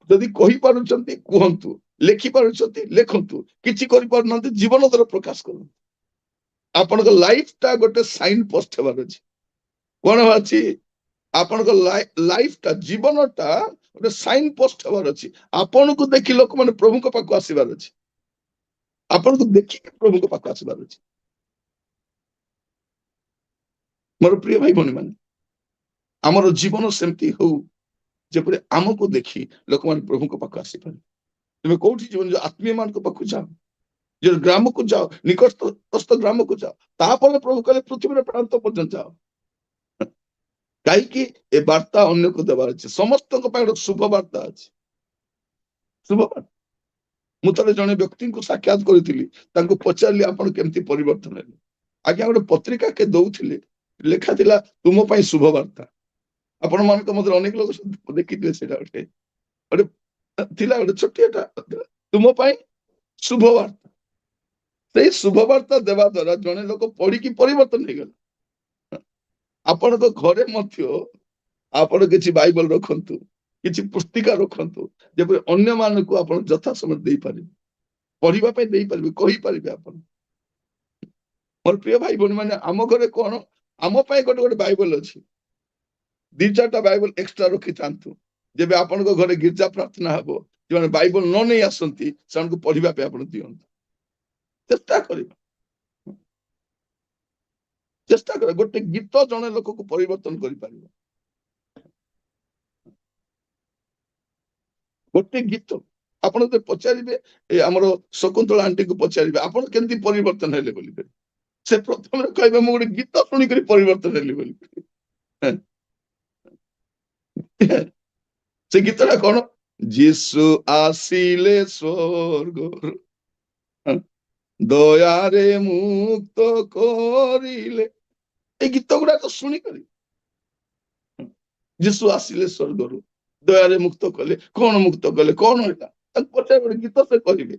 ଯଦି କହିପାରୁଛନ୍ତି କୁହନ୍ତୁ, ଲେଖି ପାରୁଛନ୍ତି ଲେଖନ୍ତୁ, କିଛି କରିପାରୁନାହାନ୍ତି ଜୀବନ ଦ୍ୱାରା ପ୍ରକାଶ କରନ୍ତୁ। ଆପଣଙ୍କ ଲାଇଫଟା ଗୋଟେ ସାଇନ ପୋଷ୍ଟ ହେବାର ଅଛି। କଣ ଅଛି? ଆପଣଙ୍କ ଲାଇଫଟା, ଜୀବନଟା ଗୋଟେ ସାଇନ ପୋଷ୍ଟ ହେବାର ଅଛି। ଆପଣଙ୍କୁ ଦେଖି ଲୋକମାନେ ପ୍ରଭୁଙ୍କ ପାଖକୁ ଆସିବାର ଅଛି, ଆପଣଙ୍କୁ ଦେଖିକି ପ୍ରଭୁଙ୍କ ପାଖକୁ ଆସିବାର ଅଛି। ମୋର ପ୍ରିୟ ଭାଇ ଭଉଣୀ ମାନେ, ଆମର ଜୀବନ ସେମିତି ହଉ ଯେପରି ଆମକୁ ଦେଖି ଲୋକମାନେ ପ୍ରଭୁଙ୍କ ପାଖକୁ ଆସିପାରେ। ତୁମେ କୋଉଠି ଯିବ? ନିଜ ଆତ୍ମୀୟ ମାନଙ୍କ ପାଖକୁ ଯାଅ, ନିଜ ଗ୍ରାମକୁ ଯାଅ, ନିକଟସ୍ଥ ଗ୍ରାମକୁ ଯାଅ, ତାପରେ ପ୍ରଭୁ କହିଲେ ପୃଥିବୀର ପ୍ରାନ୍ତ ପର୍ଯ୍ୟନ୍ତ ଯାଅ। କାହିଁକି ଏ ବାର୍ତ୍ତା ଅନ୍ୟକୁ ଦେବାର ଅଛି। ସମସ୍ତଙ୍କ ପାଇଁ ଗୋଟେ ଶୁଭ ବାର୍ତ୍ତା ଅଛି, ଶୁଭ ବାର୍ତ୍ତା। ମୁଁ ଥରେ ଜଣେ ବ୍ୟକ୍ତିଙ୍କୁ ସାକ୍ଷାତ କରିଥିଲି, ତାଙ୍କୁ ପଚାରିଲି ଆପଣ କେମିତି ପରିବର୍ତ୍ତନ ହେଲେ? ଆଜ୍ଞା ଗୋଟେ ପତ୍ରିକା କେ ଦଉଥିଲେ, ଲେଖା ଥିଲା ତୁମ ପାଇଁ ଶୁଭ ବାର୍ତ୍ତା। ଆପଣ ମାନଙ୍କ ମଧ୍ୟରେ ଅନେକ ଲୋକ ଦେଖିଥିବେ, ସେଇଟା ଗୋଟେ ଗୋଟେ ଥିଲା, ଗୋଟେ ଛୋଟିଆଟା ତୁମ ପାଇଁ ଶୁଭ ବାର୍ତ୍ତା। ସେଇ ଶୁଭ ବାର୍ତ୍ତା ଦେବା ଦ୍ୱାରା ଜଣେ ଲୋକ ପଢିକି ପରିବର୍ତ୍ତନ ହେଇଗଲା। ଆପଣଙ୍କ ଘରେ ମଧ୍ୟ ଆପଣ କିଛି ବାଇବଲ ରଖନ୍ତୁ, କିଛି ପୁସ୍ତିକା ରଖନ୍ତୁ, ଯେପରି ଅନ୍ୟମାନଙ୍କୁ ଆପଣ ଯଥା ସମୟ ଦେଇପାରିବେ, ପଢିବା ପାଇଁ ଦେଇପାରିବେ, କହିପାରିବେ ଆପଣ। ମୋର ପ୍ରିୟ ଭାଇ ଭଉଣୀ ମାନେ, ଆମ ଘରେ କଣ, ଆମ ପାଇଁ ଗୋଟେ ଗୋଟେ ବାଇବଲ ଅଛି, 2-4ଟା ବାଇବଲ ଏକ୍ସଟ୍ରା ରଖିଥାନ୍ତୁ। ଯେବେ ଆପଣଙ୍କ ଘରେ ଗିର୍ଜା ପ୍ରାର୍ଥନା ହବ, ଯେଉଁମାନେ ବାଇବଲ ନ ନେଇ ଆସନ୍ତି ସେମାନଙ୍କୁ ପଢିବା ପାଇଁ ଆପଣ ଦିଅନ୍ତୁ। ଚେଷ୍ଟା କରିବା, ଚେଷ୍ଟା କର। ଗୋଟେ ଗୀତ ଜଣେ ଲୋକକୁ ପରିବର୍ତ୍ତନ କରିପାରିବ, ଗୋଟେ ଗୀତ। ଆପଣ ଯଦି ପଚାରିବେ, ଆମର ଶକୁନ୍ତଳା ଆଣ୍ଟିକୁ ପଚାରିବେ ଆପଣ କେମିତି ପରିବର୍ତ୍ତନ ହେଲେ ବୋଲି, ସେ ପ୍ରଥମେ କହିବେ ମୁଁ ଗୋଟେ ଗୀତ ଶୁଣିକରି ପରିବର୍ତ୍ତନ ହେଲି ବୋଲି। ସେ ଗୀତଟା କଣ? ଯୀଶୁ ଆସିଲେ ସ୍ୱର୍ଗରୁ ଦୟାରେ ମୁକ୍ତ କରିଲେ। এই ଗୀତ ଗୁଡାକ ଶୁଣିକରି ଯୀଶୁ ଆସିଲେ ସ୍ୱର୍ଗରୁ ଦୟାରେ ମୁକ୍ତ କଲେ। କଣ ମୁକ୍ତ କଲେ, କଣ ହେଲା? ତାକୁ ପଚାର, ଗୋଟେ ଗୀତ ସେ କହିବେ।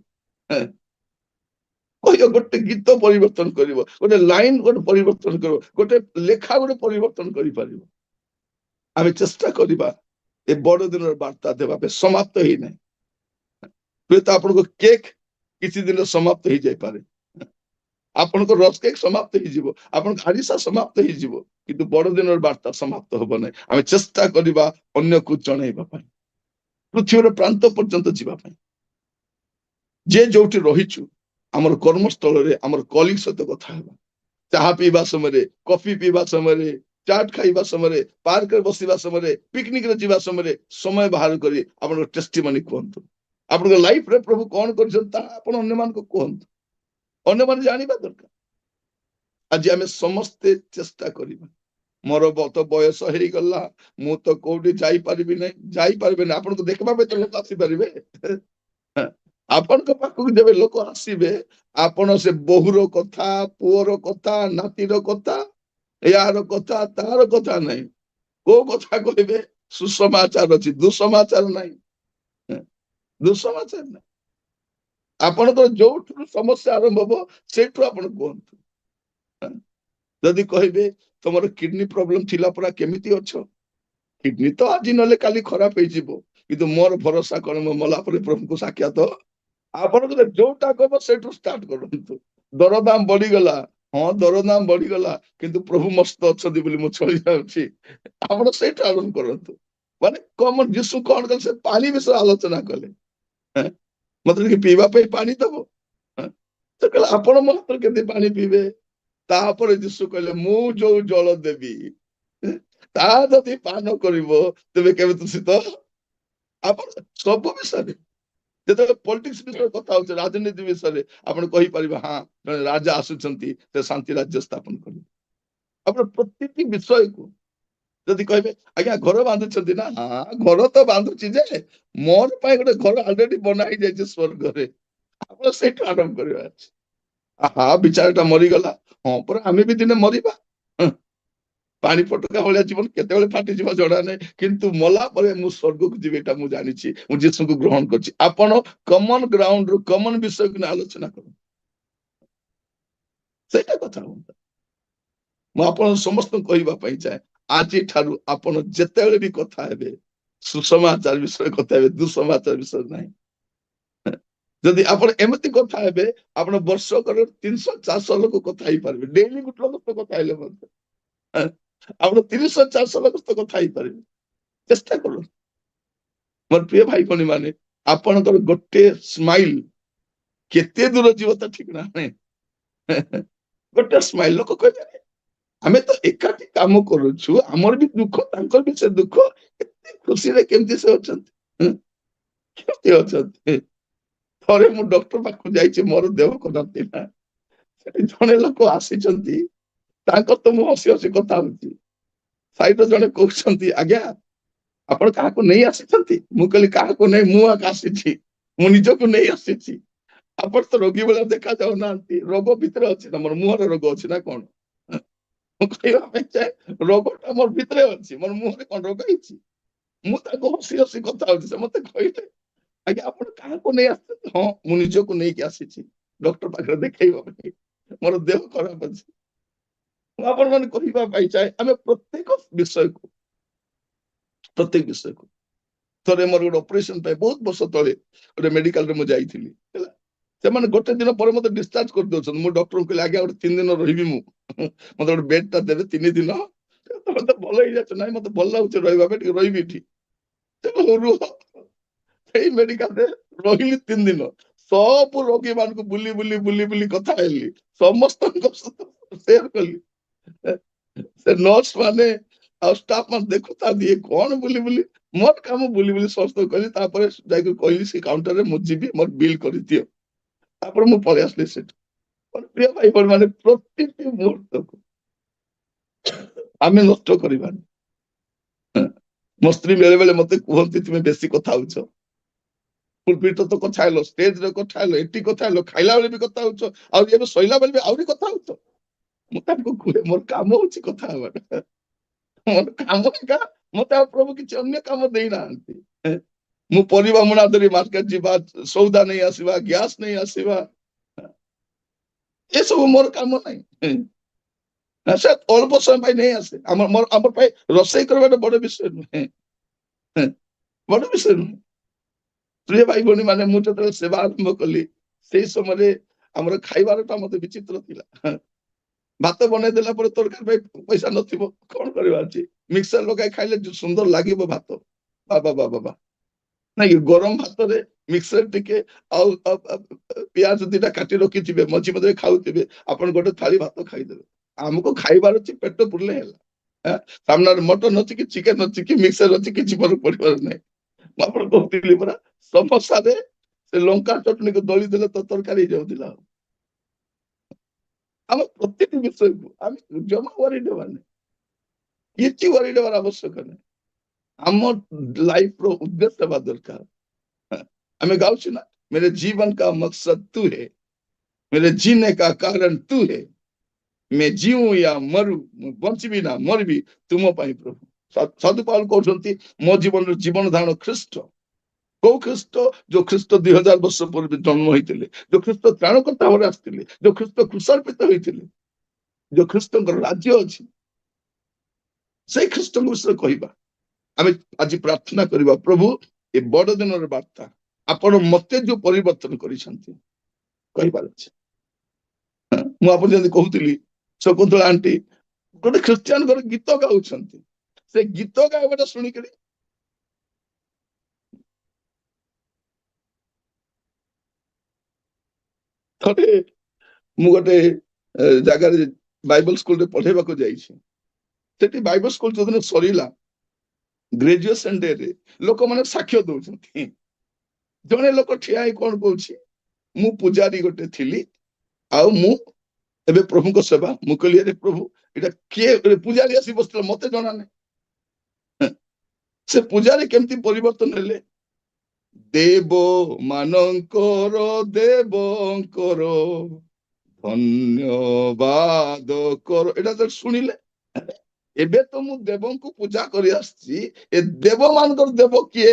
କହିବ, ଗୋଟେ ଗୀତ ପରିବର୍ତ୍ତନ କରିବ, ଗୋଟେ ଲାଇନ ଗୋଟେ ପରିବର୍ତ୍ତନ କରିବ, ଗୋଟେ ଲେଖା ଗୋଟେ ପରିବର୍ତ୍ତନ କରିପାରିବ। ଆମେ ଚେଷ୍ଟା କରିବା ଏ ବଡ ଦିନର ବାର୍ତ୍ତା ଦେବା ପାଇଁ। ସମାପ୍ତ ହେଇନାହିଁ, ହୁଏତ ଆପଣଙ୍କ କେକ୍ କିଛି ଦିନ ସମାପ୍ତ ହେଇଯାଇପାରେ, ଆପଣଙ୍କ ରସ୍ କେକ୍ ସମାପ୍ତ ହେଇଯିବ, ଆପଣଙ୍କ ଆରିସା ସମାପ୍ତ ହେଇଯିବ, କିନ୍ତୁ ବଡ ଦିନର ବାର୍ତ୍ତା ସମାପ୍ତ ହବ ନାହିଁ। ଆମେ ଚେଷ୍ଟା କରିବା ଅନ୍ୟକୁ ଜଣେଇବା ପାଇଁ, ପୃଥିବୀର ପ୍ରାନ୍ତ ପର୍ଯ୍ୟନ୍ତ ଯିବା ପାଇଁ। ଯେ ଯୋଉଠି ରହିଛୁ, ଆମର କର୍ମସ୍ଥଳରେ ଆମର କଲିଗ ସହିତ କଥା ହେବା, ଚାହା ପିଇବା ସମୟରେ, କଫି ପିଇବା ସମୟରେ, ଚାଟ ଖାଇବା ସମୟରେ, ପାର୍କରେ ବସିବା ସମୟରେ, ପିକନିକରେ ଯିବା ସମୟରେ ସମୟ ବାହାର କରି ଆପଣଙ୍କ ଟେଷ୍ଟିମନି କୁହନ୍ତୁ। ଆପଣଙ୍କ ଲାଇଫରେ ପ୍ରଭୁ କଣ କରିଛନ୍ତି ତାହା ଆପଣ ଅନ୍ୟମାନଙ୍କୁ କୁହନ୍ତୁ, ଅନ୍ୟମାନେ ଜାଣିବା ଦରକାର। ଆଜି ଆମେ ସମସ୍ତେ ଚେଷ୍ଟା କରିବା। ମୋର ତ ବୟସ ହେଇଗଲା, ମୁଁ ତ କୋଉଠି ଯାଇପାରିବି ନାହିଁ, ଯାଇପାରିବେନି। ଆପଣଙ୍କୁ ଦେଖିବା ପାଇଁ ତ ଲୋକ ଆସିପାରିବେ। ଆପଣଙ୍କ ପାଖକୁ ଯେବେ ଲୋକ ଆସିବେ, ଆପଣ ସେ ବୋହୁର କଥା, ପୁଅର କଥା, ନାତିର କଥା, ୟାର କଥା, ତାର କଥା ନାହିଁ, କୋଉ କଥା କହିବେ? ସୁସମାଚାର ଅଛି, ଦୁଃସମାଚାର ନାହିଁ, ଦୁଃସମାଚାର ନାହିଁ। ଆପଣଙ୍କର ଯୋଉଠୁ ସମସ୍ୟା ଆରମ୍ଭ ହବ ସେଇଠୁ ଆପଣ କୁହନ୍ତୁ। ଯଦି କହିବେ ତମର କିଡନୀ ପ୍ରୋବ୍ଲେମ ଥିଲା ପରା, କେମିତି ଅଛ? କିଡନୀ ତ ଆଜି ନହେଲେ କାଲି ଖରାପ ହେଇଯିବ, କିନ୍ତୁ ମୋର ଭରସା କଣ, ମୁଁ ମଲା ପରେ ପ୍ରଭୁଙ୍କୁ ସାକ୍ଷାତ। ଆପଣଙ୍କର ଯୋଉଟା କହିବ ସେଇଠୁ ଷ୍ଟାର୍ଟ କରନ୍ତୁ। ଦରଦାମ ବଢିଗଲା, ହଁ ଦରଦାମ ବଢିଗଲା, କିନ୍ତୁ ପ୍ରଭୁ ମସ୍ତ ଅଛନ୍ତି ବୋଲି ମୁଁ ଚଳି ଯାଉଛି, ଆପଣ ସେଇଠୁ ଆରମ୍ଭ କରନ୍ତୁ। ମାନେ କମନ ଯୀଶୁ କଣ କଲେ, ସେ ପାଣି ବିଷୟରେ ଆଲୋଚନା କଲେ। ମତେ ଟିକେ ପିଇବା ପାଇଁ ପାଣି ଦବ, ସେ କହିଲେ ଆପଣ ମୋ ହାତରେ କେମିତି ପାଣି ପିଇବେ? ତାପରେ ଯୀଶୁ କହିଲେ, ମୁଁ ଯୋଉ ଜଳ ଦେବି ତାହା ଯଦି ପାନ କରିବ ତେବେ କେବେ ଦୂଷିତ। ଆପଣ ସବୁ ବିଷୟରେ, ଯେତେବେଳେ ପଲିଟିକ୍ସ ବିଷୟରେ କଥା ହଉଛି, ରାଜନୀତି ବିଷୟରେ, ଆପଣ କହିପାରିବେ ହଁ ଜଣେ ରାଜା ଆସୁଛନ୍ତି, ସେ ଶାନ୍ତି ରାଜ୍ୟ ସ୍ଥାପନ କରିବେ। ଆପଣ ପ୍ରତିଟି ବିଷୟକୁ ଯଦି କହିବେ ଆଜ୍ଞା ଘର ବାନ୍ଧୁଛନ୍ତି ନା, ହଁ ଘର ତ ବାନ୍ଧୁଛି, ଯେ ମୋର ପାଇଁ ଗୋଟେ ଘର ଅଲରେଡି ବନା ହେଇଯାଇଛି ସ୍ୱର୍ଗରେ, ଆପଣ ସେଇଠୁ ଆରମ୍ଭ କରିବା ଅଛି। ଆହା ବିଚାରଟା ମରିଗଲା, ହଁ ପରା ଆମେ ବି ଦିନେ ମରିବା। ପାଣି ଫଟକା ଭଳିଆ ଜୀବନ କେତେବେଳେ ଫାଟିଯିବ ଜଣା ନାହିଁ, କିନ୍ତୁ ମଲା ପରେ ମୁଁ ସ୍ୱର୍ଗକୁ ଯିବି ଏଟା ମୁଁ ଜାଣିଛି, ମୁଁ ଯୀଶୁଙ୍କୁ ଗ୍ରହଣ କରିଛି। ଆପଣ କମନ ଗ୍ରାଉଣ୍ଡ ରୁ କମନ ବିଷୟକୁ ନେଇ ଆଲୋଚନା କରନ୍ତୁ, ସେଇଟା କଥା ହୁଅନ୍ତା। ମୁଁ ଆପଣ ସମସ୍ତଙ୍କୁ କହିବା ପାଇଁ ଚାହେଁ, ଆଜିଠାରୁ ଆପଣ ଯେତେବେଳେ ବି କଥା ହେବେ, ସୁସମାଚାର ବିଷୟରେ କଥା ହେବେ, ଦୁଃସମାଚାର ବିଷୟରେ ନାହିଁ। ଯଦି ଆପଣ ଏମିତି କଥା ହେବେ, ଆପଣ ବର୍ଷକର 300-400 ଲୋକ କଥା ହେଇପାରିବେ, ଡେଲି ଗୋଟେ ଲୋକ ସହ କଥା ହେଲେ ମଧ୍ୟ ଆପଣ 300-400 ଲୋକ ସହ କଥା ହେଇପାରିବେ। ଚେଷ୍ଟା କରନ୍ତୁ। ମୋର ପ୍ରିୟ ଭାଇ ଭଉଣୀ ମାନେ, ଆପଣଙ୍କର ଗୋଟେ ସ୍ମାଇଲ କେତେ ଦୂର ଯିବ ତା ଠିକ ନାହିଁ। ଗୋଟେ ସ୍ମାଇଲ, ଲୋକ କହିବେ ଆମେ ତ ଏକାଠି କାମ କରୁଛୁ, ଆମର ବି ଦୁଃଖ, ତାଙ୍କର ବି ସେ ଦୁଃଖ, ଏତେ ଖୁସିରେ କେମିତି ସେ ଅଛନ୍ତି, କେମିତି ଅଛନ୍ତି? ଥରେ ମୁଁ ଡକ୍ଟର ପାଖକୁ ଯାଇଛି, ମୋର ଦେହ ଖରାପ ଥିଲା, ସେଠି ଜଣେ ଲୋକ ଆସିଛନ୍ତି, ତାଙ୍କର ତ ମୁଁ ହସି ହସି କଥା ହଉଛି, ସାଇଡ ଜଣେ କହୁଛନ୍ତି ଆଜ୍ଞା ଆପଣ କାହାକୁ ନେଇ ଆସିଛନ୍ତି? ମୁଁ କହିଲି କାହାକୁ ନେଇ, ମୁଁ ଆସିଛି, ମୁଁ ନିଜକୁ ନେଇ ଆସିଛି। ଆପଣ ତ ରୋଗୀ ଭଳିଆ ଦେଖା ଯାଉନାହାନ୍ତି, ରୋଗ ଭିତରେ ଅଛି ନା, ମୋର ମୁହଁରେ ରୋଗ ଅଛି ନା କଣ? ମୁଁ କହିବା ପାଇଁ ଚାହେଁ ରୋଗଟା ମୋର ଭିତରେ ଅଛି, ମୋର ମୁହଁରେ କଣ ରୋଗ ହେଇଛି? ମୁଁ ତାକୁ ହସି ହସି କଥା ହଉଛି। ସେ ମତେ କହିଲେ ଆଜ୍ଞା ଆପଣ କାହାକୁ ନେଇ ଆସିଛନ୍ତି? ହଁ ମୁଁ ନିଜକୁ ନେଇକି ଆସିଛି ଡକ୍ଟର ପାଖରେ ଦେଖେଇବା ପାଇଁ, ମୋର ଦେହ ଖରାପ ଅଛି। ମୁଁ ଆପଣ ମାନେ କହିବା ପାଇଁ ଚାହେଁ ଆମେ ପ୍ରତ୍ୟେକ ବିଷୟକୁ ଥରେ ମୋର ଗୋଟେ ଅପରେସନ ପାଇଁ ବହୁତ ବର୍ଷ ତଳେ ଗୋଟେ ମେଡିକାଲରେ ମୁଁ ଯାଇଥିଲି ହେଲା। ସେମାନେ ଗୋଟେ ଦିନ ପରେ ମତେ ଡିସଚାର୍ଜ କରିଦଉଛନ୍ତି। ମୁଁ ଡକ୍ଟରଙ୍କୁ କହିଲି ଆଜ୍ଞା ଗୋଟେ 3 ଦିନ ରହିବି, ମୁଁ ମତେ ଗୋଟେ ବେଡ୍ ଟା ଦେବେ 3 ଦିନ। ମତେ ଭଲ ହେଇଯାଉଛି, ନାଇଁ ମତେ ଭଲ ଲାଗୁଛି ରହିବା ପାଇଁ, ଟିକେ ରହିବି ଏଠି। ରୁହ, ସେଇ ମେଡିକାଲରେ ରହିଲି 3 ଦିନ। ସବୁ ରୋଗୀ ମାନଙ୍କୁ ବୁଲି ବୁଲି ବୁଲି ବୁଲି କଥା ହେଲି, ସମସ୍ତଙ୍କ ସହିତ ସେୟାର କଲି। ସେ ନର୍ସ ମାନେ ଆଉ ଷ୍ଟାଫ ମାନେ ଦେଖୁଥାନ୍ତି ଇଏ କଣ ବୁଲି ବୁଲି, ମୋର କାମ ବୁଲି ବୁଲି ସମସ୍ତଙ୍କୁ କହିଲି। ତାପରେ ଯାଇକି କହିଲି ସେ କାଉଣ୍ଟରରେ ମୁଁ ଯିବି, ମୋର ବିଲ୍ କରିଦିଅ। ତାପରେ ମୁଁ ପଳେଇ ଆସିଲି ସେଠୁ। ମୋର ପ୍ରିୟ ଭାଇ ଭଉଣୀ ମାନେ, ପ୍ରତିଟି ମୁହୂର୍ତ୍ତକୁ ଆମେ ନଷ୍ଟ କରିବାନି। ମୋ ସ୍ତ୍ରୀ ବେଳେ ବେଳେ ମତେ କୁହନ୍ତି ତୁମେ ବେଶୀ କଥା ହଉଛ, ପୁଲପିଟରେ ତ କଥା ହେଲ, ଷ୍ଟେଜରେ କଥା ହେଲ, ଏଠି କଥା ହେଲ, ଖାଇଲା ବେଳେ ବି କଥା ହଉଛ, ଆଉ ଏବେ ଶୋଇଲା ବେଳେ ବି ଆହୁରି କଥା ହଉଛ। ମୁଁ ତାଙ୍କୁ କୁହେ ମୋର କାମ ହଉଛି କଥା ହେବାଟା, ମୋର କାମ ଏକା, ମତେ ଆଉ ପ୍ରଭୁ କିଛି ଅନ୍ୟ କାମ ଦେଇନାହାନ୍ତି। ମୁଁ ପରିବା ମୁଣା ଧରି ମାର୍କେଟ ଯିବା, ସଉଦା ନେଇ ଆସିବା, ଗ୍ୟାସ ନେଇ ଆସିବା, ଏସବୁ ମୋର କାମ ନାହିଁ। ସେ ଅଳ୍ପ ସମୟ ପାଇଁ ନେଇ ଆସେ। ଆମ ପାଇଁ ରୋଷେଇ କରିବାଟା ବଡ ବିଷୟ ନୁହେଁ, ବଡ ବିଷୟ ନୁହେଁ। ପ୍ରିୟ ଭାଇ ଭଉଣୀ ମାନେ, ମୁଁ ଯେତେବେଳେ ସେବା ଆରମ୍ଭ କଲି ସେଇ ସମୟରେ ଆମର ଖାଇବାରଟା ମତେ ବିଚିତ୍ର ଥିଲା। ଭାତ ବନେଇ ଦେଲା ପରେ ତରକାରୀ ପାଇଁ ପଇସା ନଥିବ, କଣ କରିବା ଅଛି? ମିକ୍ସର ଲଗାଇ ଖାଇଲେ ଯୋଉ ସୁନ୍ଦର ଲାଗିବ ଭାତ, ବାବା ବାବା ବାବା, ନାଇଁ ଗରମ ଭାତରେ ମିକ୍ସର ଟିକେ ଆଉ ପିଆଜ ଦିଟା କାଟି ରଖିଥିବେ, ମଝି ମଝିରେ ଖାଉଥିବେ, ଆପଣ ଗୋଟେ ଥାଳି ଭାତ ଖାଇଦେବେ। ଆମକୁ ଖାଇବାର ଅଛି, ପେଟ ପୁରିଲେ ହେଲା। ସାମ୍ନାରେ ମଟନ ଅଛି କି ଚିକେନ ଅଛି କି ମିକ୍ସର ଅଛି, କିଛି ଫରକ ପଡିବାର ନାହିଁ। ମୁଁ ଆପଣ କହୁଥିଲି ପରା, ସମସ୍ୟାରେ ସେ ଲଙ୍କା ଚଟଣିକୁ ଦଳି ଦେଲେ ତ ତରକାରୀ ହେଇଯାଉଥିଲା। ଆମ ପ୍ରତିଟି ବିଷୟକୁ ଆମେ ଜମା ୱାରିଡ ହେବାନି, କିଛି ୱାରିଡ ହେବାର ଆବଶ୍ୟକ ନାହିଁ। ଆମ ଲାଇଫର ଉଦ୍ଦେଶ୍ୟ ହେବା ଦରକାର। हमें गाउची ना, मेरे जीवन का मकसद तू है, मेरे जीने का कारण तू है, मैं जीऊं या मरू, ମୁଁ ବଞ୍ଚିବି ନା ମରିବି ତୁମ ପାଇଁ ପ୍ରଭୁ। ସାଧୁ ପାଉଲ କହୁଛନ୍ତି ମୋ ଜୀବନର ଜୀବନ ଧାରଣ ଖ୍ରୀଷ୍ଟ। କୋଉ ଖ୍ରୀଷ୍ଟ? ଯୋଉ ଖ୍ରୀଷ୍ଟ 2000 ବର୍ଷ ପୂର୍ବେ ଜନ୍ମ ହେଇଥିଲେ, ଯୋଉ ଖ୍ରୀଷ୍ଟ ତ୍ରାଣକର୍ତ୍ତା ଭାବରେ ଆସିଥିଲେ, ଯୋଉ ଖ୍ରୀଷ୍ଟ କୃଷାର୍ପିତ ହେଇଥିଲେ, ଯୋଉ ଖ୍ରୀଷ୍ଟଙ୍କର ରାଜ୍ୟ ଅଛି, ସେଇ ଖ୍ରୀଷ୍ଟଙ୍କ ବିଷୟରେ କହିବା। ଆମେ ଆଜି ପ୍ରାର୍ଥନା କରିବା, ପ୍ରଭୁ ଏ ବଡ ଦିନର ବାର୍ତ୍ତା ଆପଣ ମତେ ଯୋଉ ପରିବର୍ତ୍ତନ କରିଛନ୍ତି କହିବାର ଅଛି। ମୁଁ ଆପଣ ଯେମିତି କହୁଥିଲି, ଶକୁନ୍ତଳା ଆଣ୍ଟି ଗୋଟେ ଖ୍ରୀଷ୍ଟିଆନ ଘରେ ଗୀତ ଗାଉଛନ୍ତି, ସେ ଗୀତ ଗାଇବାଟା ଶୁଣିକରି ଥରେ ମୁଁ ଗୋଟେ ଜାଗାରେ ବାଇବଲ ସ୍କୁଲରେ ପଢେଇବାକୁ ଯାଇଛି। ସେଠି ବାଇବଲ ସ୍କୁଲ ଯୋଉଦିନ ସରିଲା, ଗ୍ରାଜୁଏସନ ଡେରେ ଲୋକମାନେ ସାକ୍ଷ୍ୟ ଦଉଛନ୍ତି। ଜଣେ ଲୋକ ଠିଆ ହେଇ କଣ କହୁଛି, ମୁଁ ପୂଜାରୀ ଗୋଟେ ଥିଲି, ଆଉ ମୁଁ ଏବେ ପ୍ରଭୁଙ୍କ ସେବା। ମୁଁ କହିଲି ଆରେ ପ୍ରଭୁ, ଏଇଟା କିଏ ପୂଜାରୀ ଆସି ବସିଥିଲା ମତେ ଜଣା ନାହିଁ। ସେ ପୂଜାରୀ କେମିତି ପରିବର୍ତ୍ତନ ହେଲେ? ଦେବ ମାନଙ୍କର ଦେବଙ୍କର ଧନ୍ୟବାଦ କର, ଏଇଟା ତ ଶୁଣିଲେ ଏବେ ତ ମୁଁ ଦେବଙ୍କୁ ପୂଜା କରି ଆସିଛି, ଏ ଦେବ ମାନଙ୍କର ଦେବ କିଏ?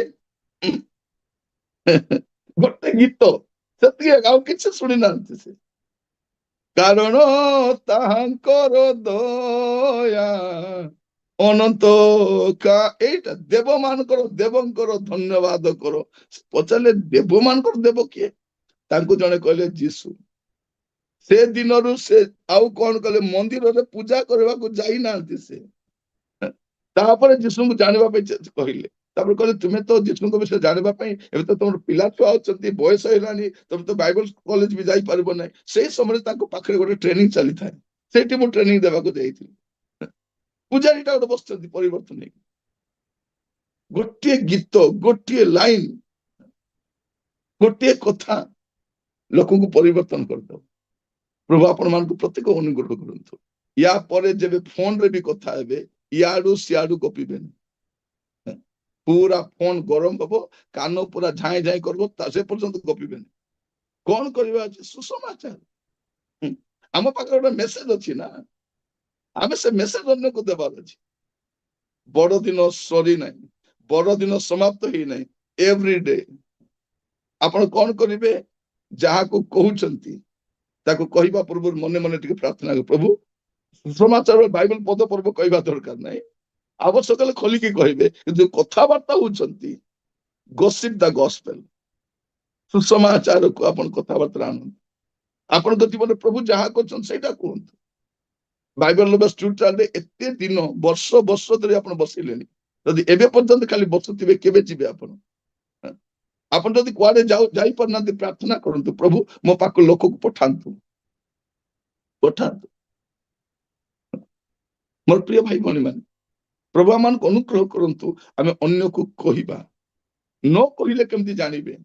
ଗୋଟେ ଗୀତ, ସେତିକି ଆଉ କିଛି ଶୁଣି ନାହାନ୍ତି ସେ। କାରଣ ତାହାଙ୍କର ଦୟା ଅନନ୍ତ ଏଇଟା ଦେବ ମାନଙ୍କର ଦେବଙ୍କର ଧନ୍ୟବାଦ କର। ପଚାରିଲେ ଦେବ ମାନଙ୍କର ଦେବ କିଏ? ତାଙ୍କୁ ଜଣେ କହିଲେ ଯୀଶୁ। ସେ ଦିନରୁ ସେ ଆଉ କଣ କଲେ, ମନ୍ଦିରରେ ପୂଜା କରିବାକୁ ଯାଇନାହାନ୍ତି ସେ। ତାପରେ ଯୀଶୁଙ୍କୁ ଜାଣିବା ପାଇଁ କହିଲେ, ତାପରେ କହିଲେ ତୁମେ ତ ଯୀଶୁଙ୍କ ବିଷୟରେ ଜାଣିବା ପାଇଁ ଏବେ ତ ତମର ପିଲା ଛୁଆ ଅଛନ୍ତି, ବୟସ ହେଲାଣି, ତମେ ତ ବାଇବଲ କଲେଜ ବି ଯାଇପାରିବ ନାହିଁ। ସେଇ ସମୟରେ ତାଙ୍କ ପାଖରେ ଗୋଟେ ଟ୍ରେନିଂ ଚାଲିଥାଏ, ସେଇଠି ମୁଁ ଟ୍ରେନିଂ ଦେବାକୁ ଯାଇଥିଲି। ପୂଜାରୀଟା ଗୋଟେ ବସିଛନ୍ତି ପରିବର୍ତ୍ତନ ହେଇକି, ଗୋଟିଏ ଗୀତ, ଗୋଟିଏ ଲାଇନ, ଗୋଟିଏ କଥା ଲୋକଙ୍କୁ ପରିବର୍ତ୍ତନ କରିଦବ। ପ୍ରଭୁ ଆପଣ ମାନଙ୍କୁ ପ୍ରତ୍ୟେକ ଅନୁଗ୍ରହ କରନ୍ତୁ। ୟା ପରେ ଯେବେ ଫୋନରେ ବି କଥା ହେବେ, ଇଆଡୁ ସିଆଡୁ ଗପିବେନି। ପୁରା ଫୋନ ଗରମ ହବ, କାନ ପୁରା ଝାଇଁ ଝାଇଁ କରିବ, ସେ ପର୍ଯ୍ୟନ୍ତ ଗପିବେନି। କଣ କରିବା ଅଛି? ସୁସମାଚାର। ଆମ ପାଖରେ ଗୋଟେ ମେସେଜ ଅଛି ନା, ଆମେ ସେ ମେସେଜ ଅନ୍ୟକୁ ଦେବାର ଅଛି। ବଡ ଦିନ ସରି ନାହିଁ, ବଡ ଦିନ ସମାପ୍ତ ହେଇନାହିଁ। ଏଭ୍ରି ଡେ ଆପଣ କଣ କରିବେ? ଯାହାକୁ କହୁଛନ୍ତି ତାକୁ କହିବା ପୂର୍ବରୁ ମନେ ମନେ ଟିକେ ପ୍ରାର୍ଥନା କର, ପ୍ରଭୁ ସୁସମାଚାର ବାଇବେଲ ପଦ ପର୍ବ କହିବା ଦରକାର ନାହିଁ, ଆବଶ୍ୟକ ହେଲେ ଖୋଲିକି କହିବେ, କିନ୍ତୁ କଥାବାର୍ତ୍ତା ହଉଛନ୍ତି ଗସିପ ଦ ଗସ୍ପେଲ, ସୁସମାଚାରକୁ ଆପଣ କଥାବାର୍ତ୍ତା ଆଣନ୍ତୁ। ଆପଣଙ୍କ ଜୀବନରେ ପ୍ରଭୁ ଯାହା କରୁଛନ୍ତି ସେଇଟା କୁହନ୍ତୁ। ବାଇବେଲ ଏତେ ଦିନ ବର୍ଷ ବର୍ଷ ଧରି ଆପଣ ବସିଲେଣି, ଯଦି ଏବେ ପର୍ଯ୍ୟନ୍ତ ଖାଲି ବସୁଥିବେ କେବେ ଯିବେ ଆପଣ? ଆପଣ ଯଦି କୁଆଡେ ଯାଇପାରୁନାହାନ୍ତି, ପ୍ରାର୍ଥନା କରନ୍ତୁ, ପ୍ରଭୁ ମୋ ପାଖକୁ ଲୋକକୁ ପଠାନ୍ତୁ, ପଠାନ୍ତୁ। ମୋର ପ୍ରିୟ ଭାଇ ଭଉଣୀ ମାନେ, ପ୍ରଭୁ ଆମମାନଙ୍କୁ ଅନୁଗ୍ରହ କରନ୍ତୁ, ଆମେ ଅନ୍ୟକୁ କହିବା। ନ କହିଲେ କେମିତି ଜାଣିବେ?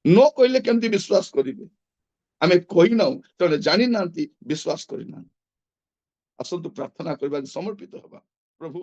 ନ କହିଲେ କେମିତି ବିଶ୍ୱାସ କରିବେ? ଆମେ କହିନାଉ, ତେଣୁ ଜାଣିନାହାନ୍ତି, ବିଶ୍ୱାସ କରିନାହାନ୍ତି। ଆସନ୍ତୁ ପ୍ରାର୍ଥନା କରିବା, ସମର୍ପିତ ହେବା। ପ୍ରଭୁ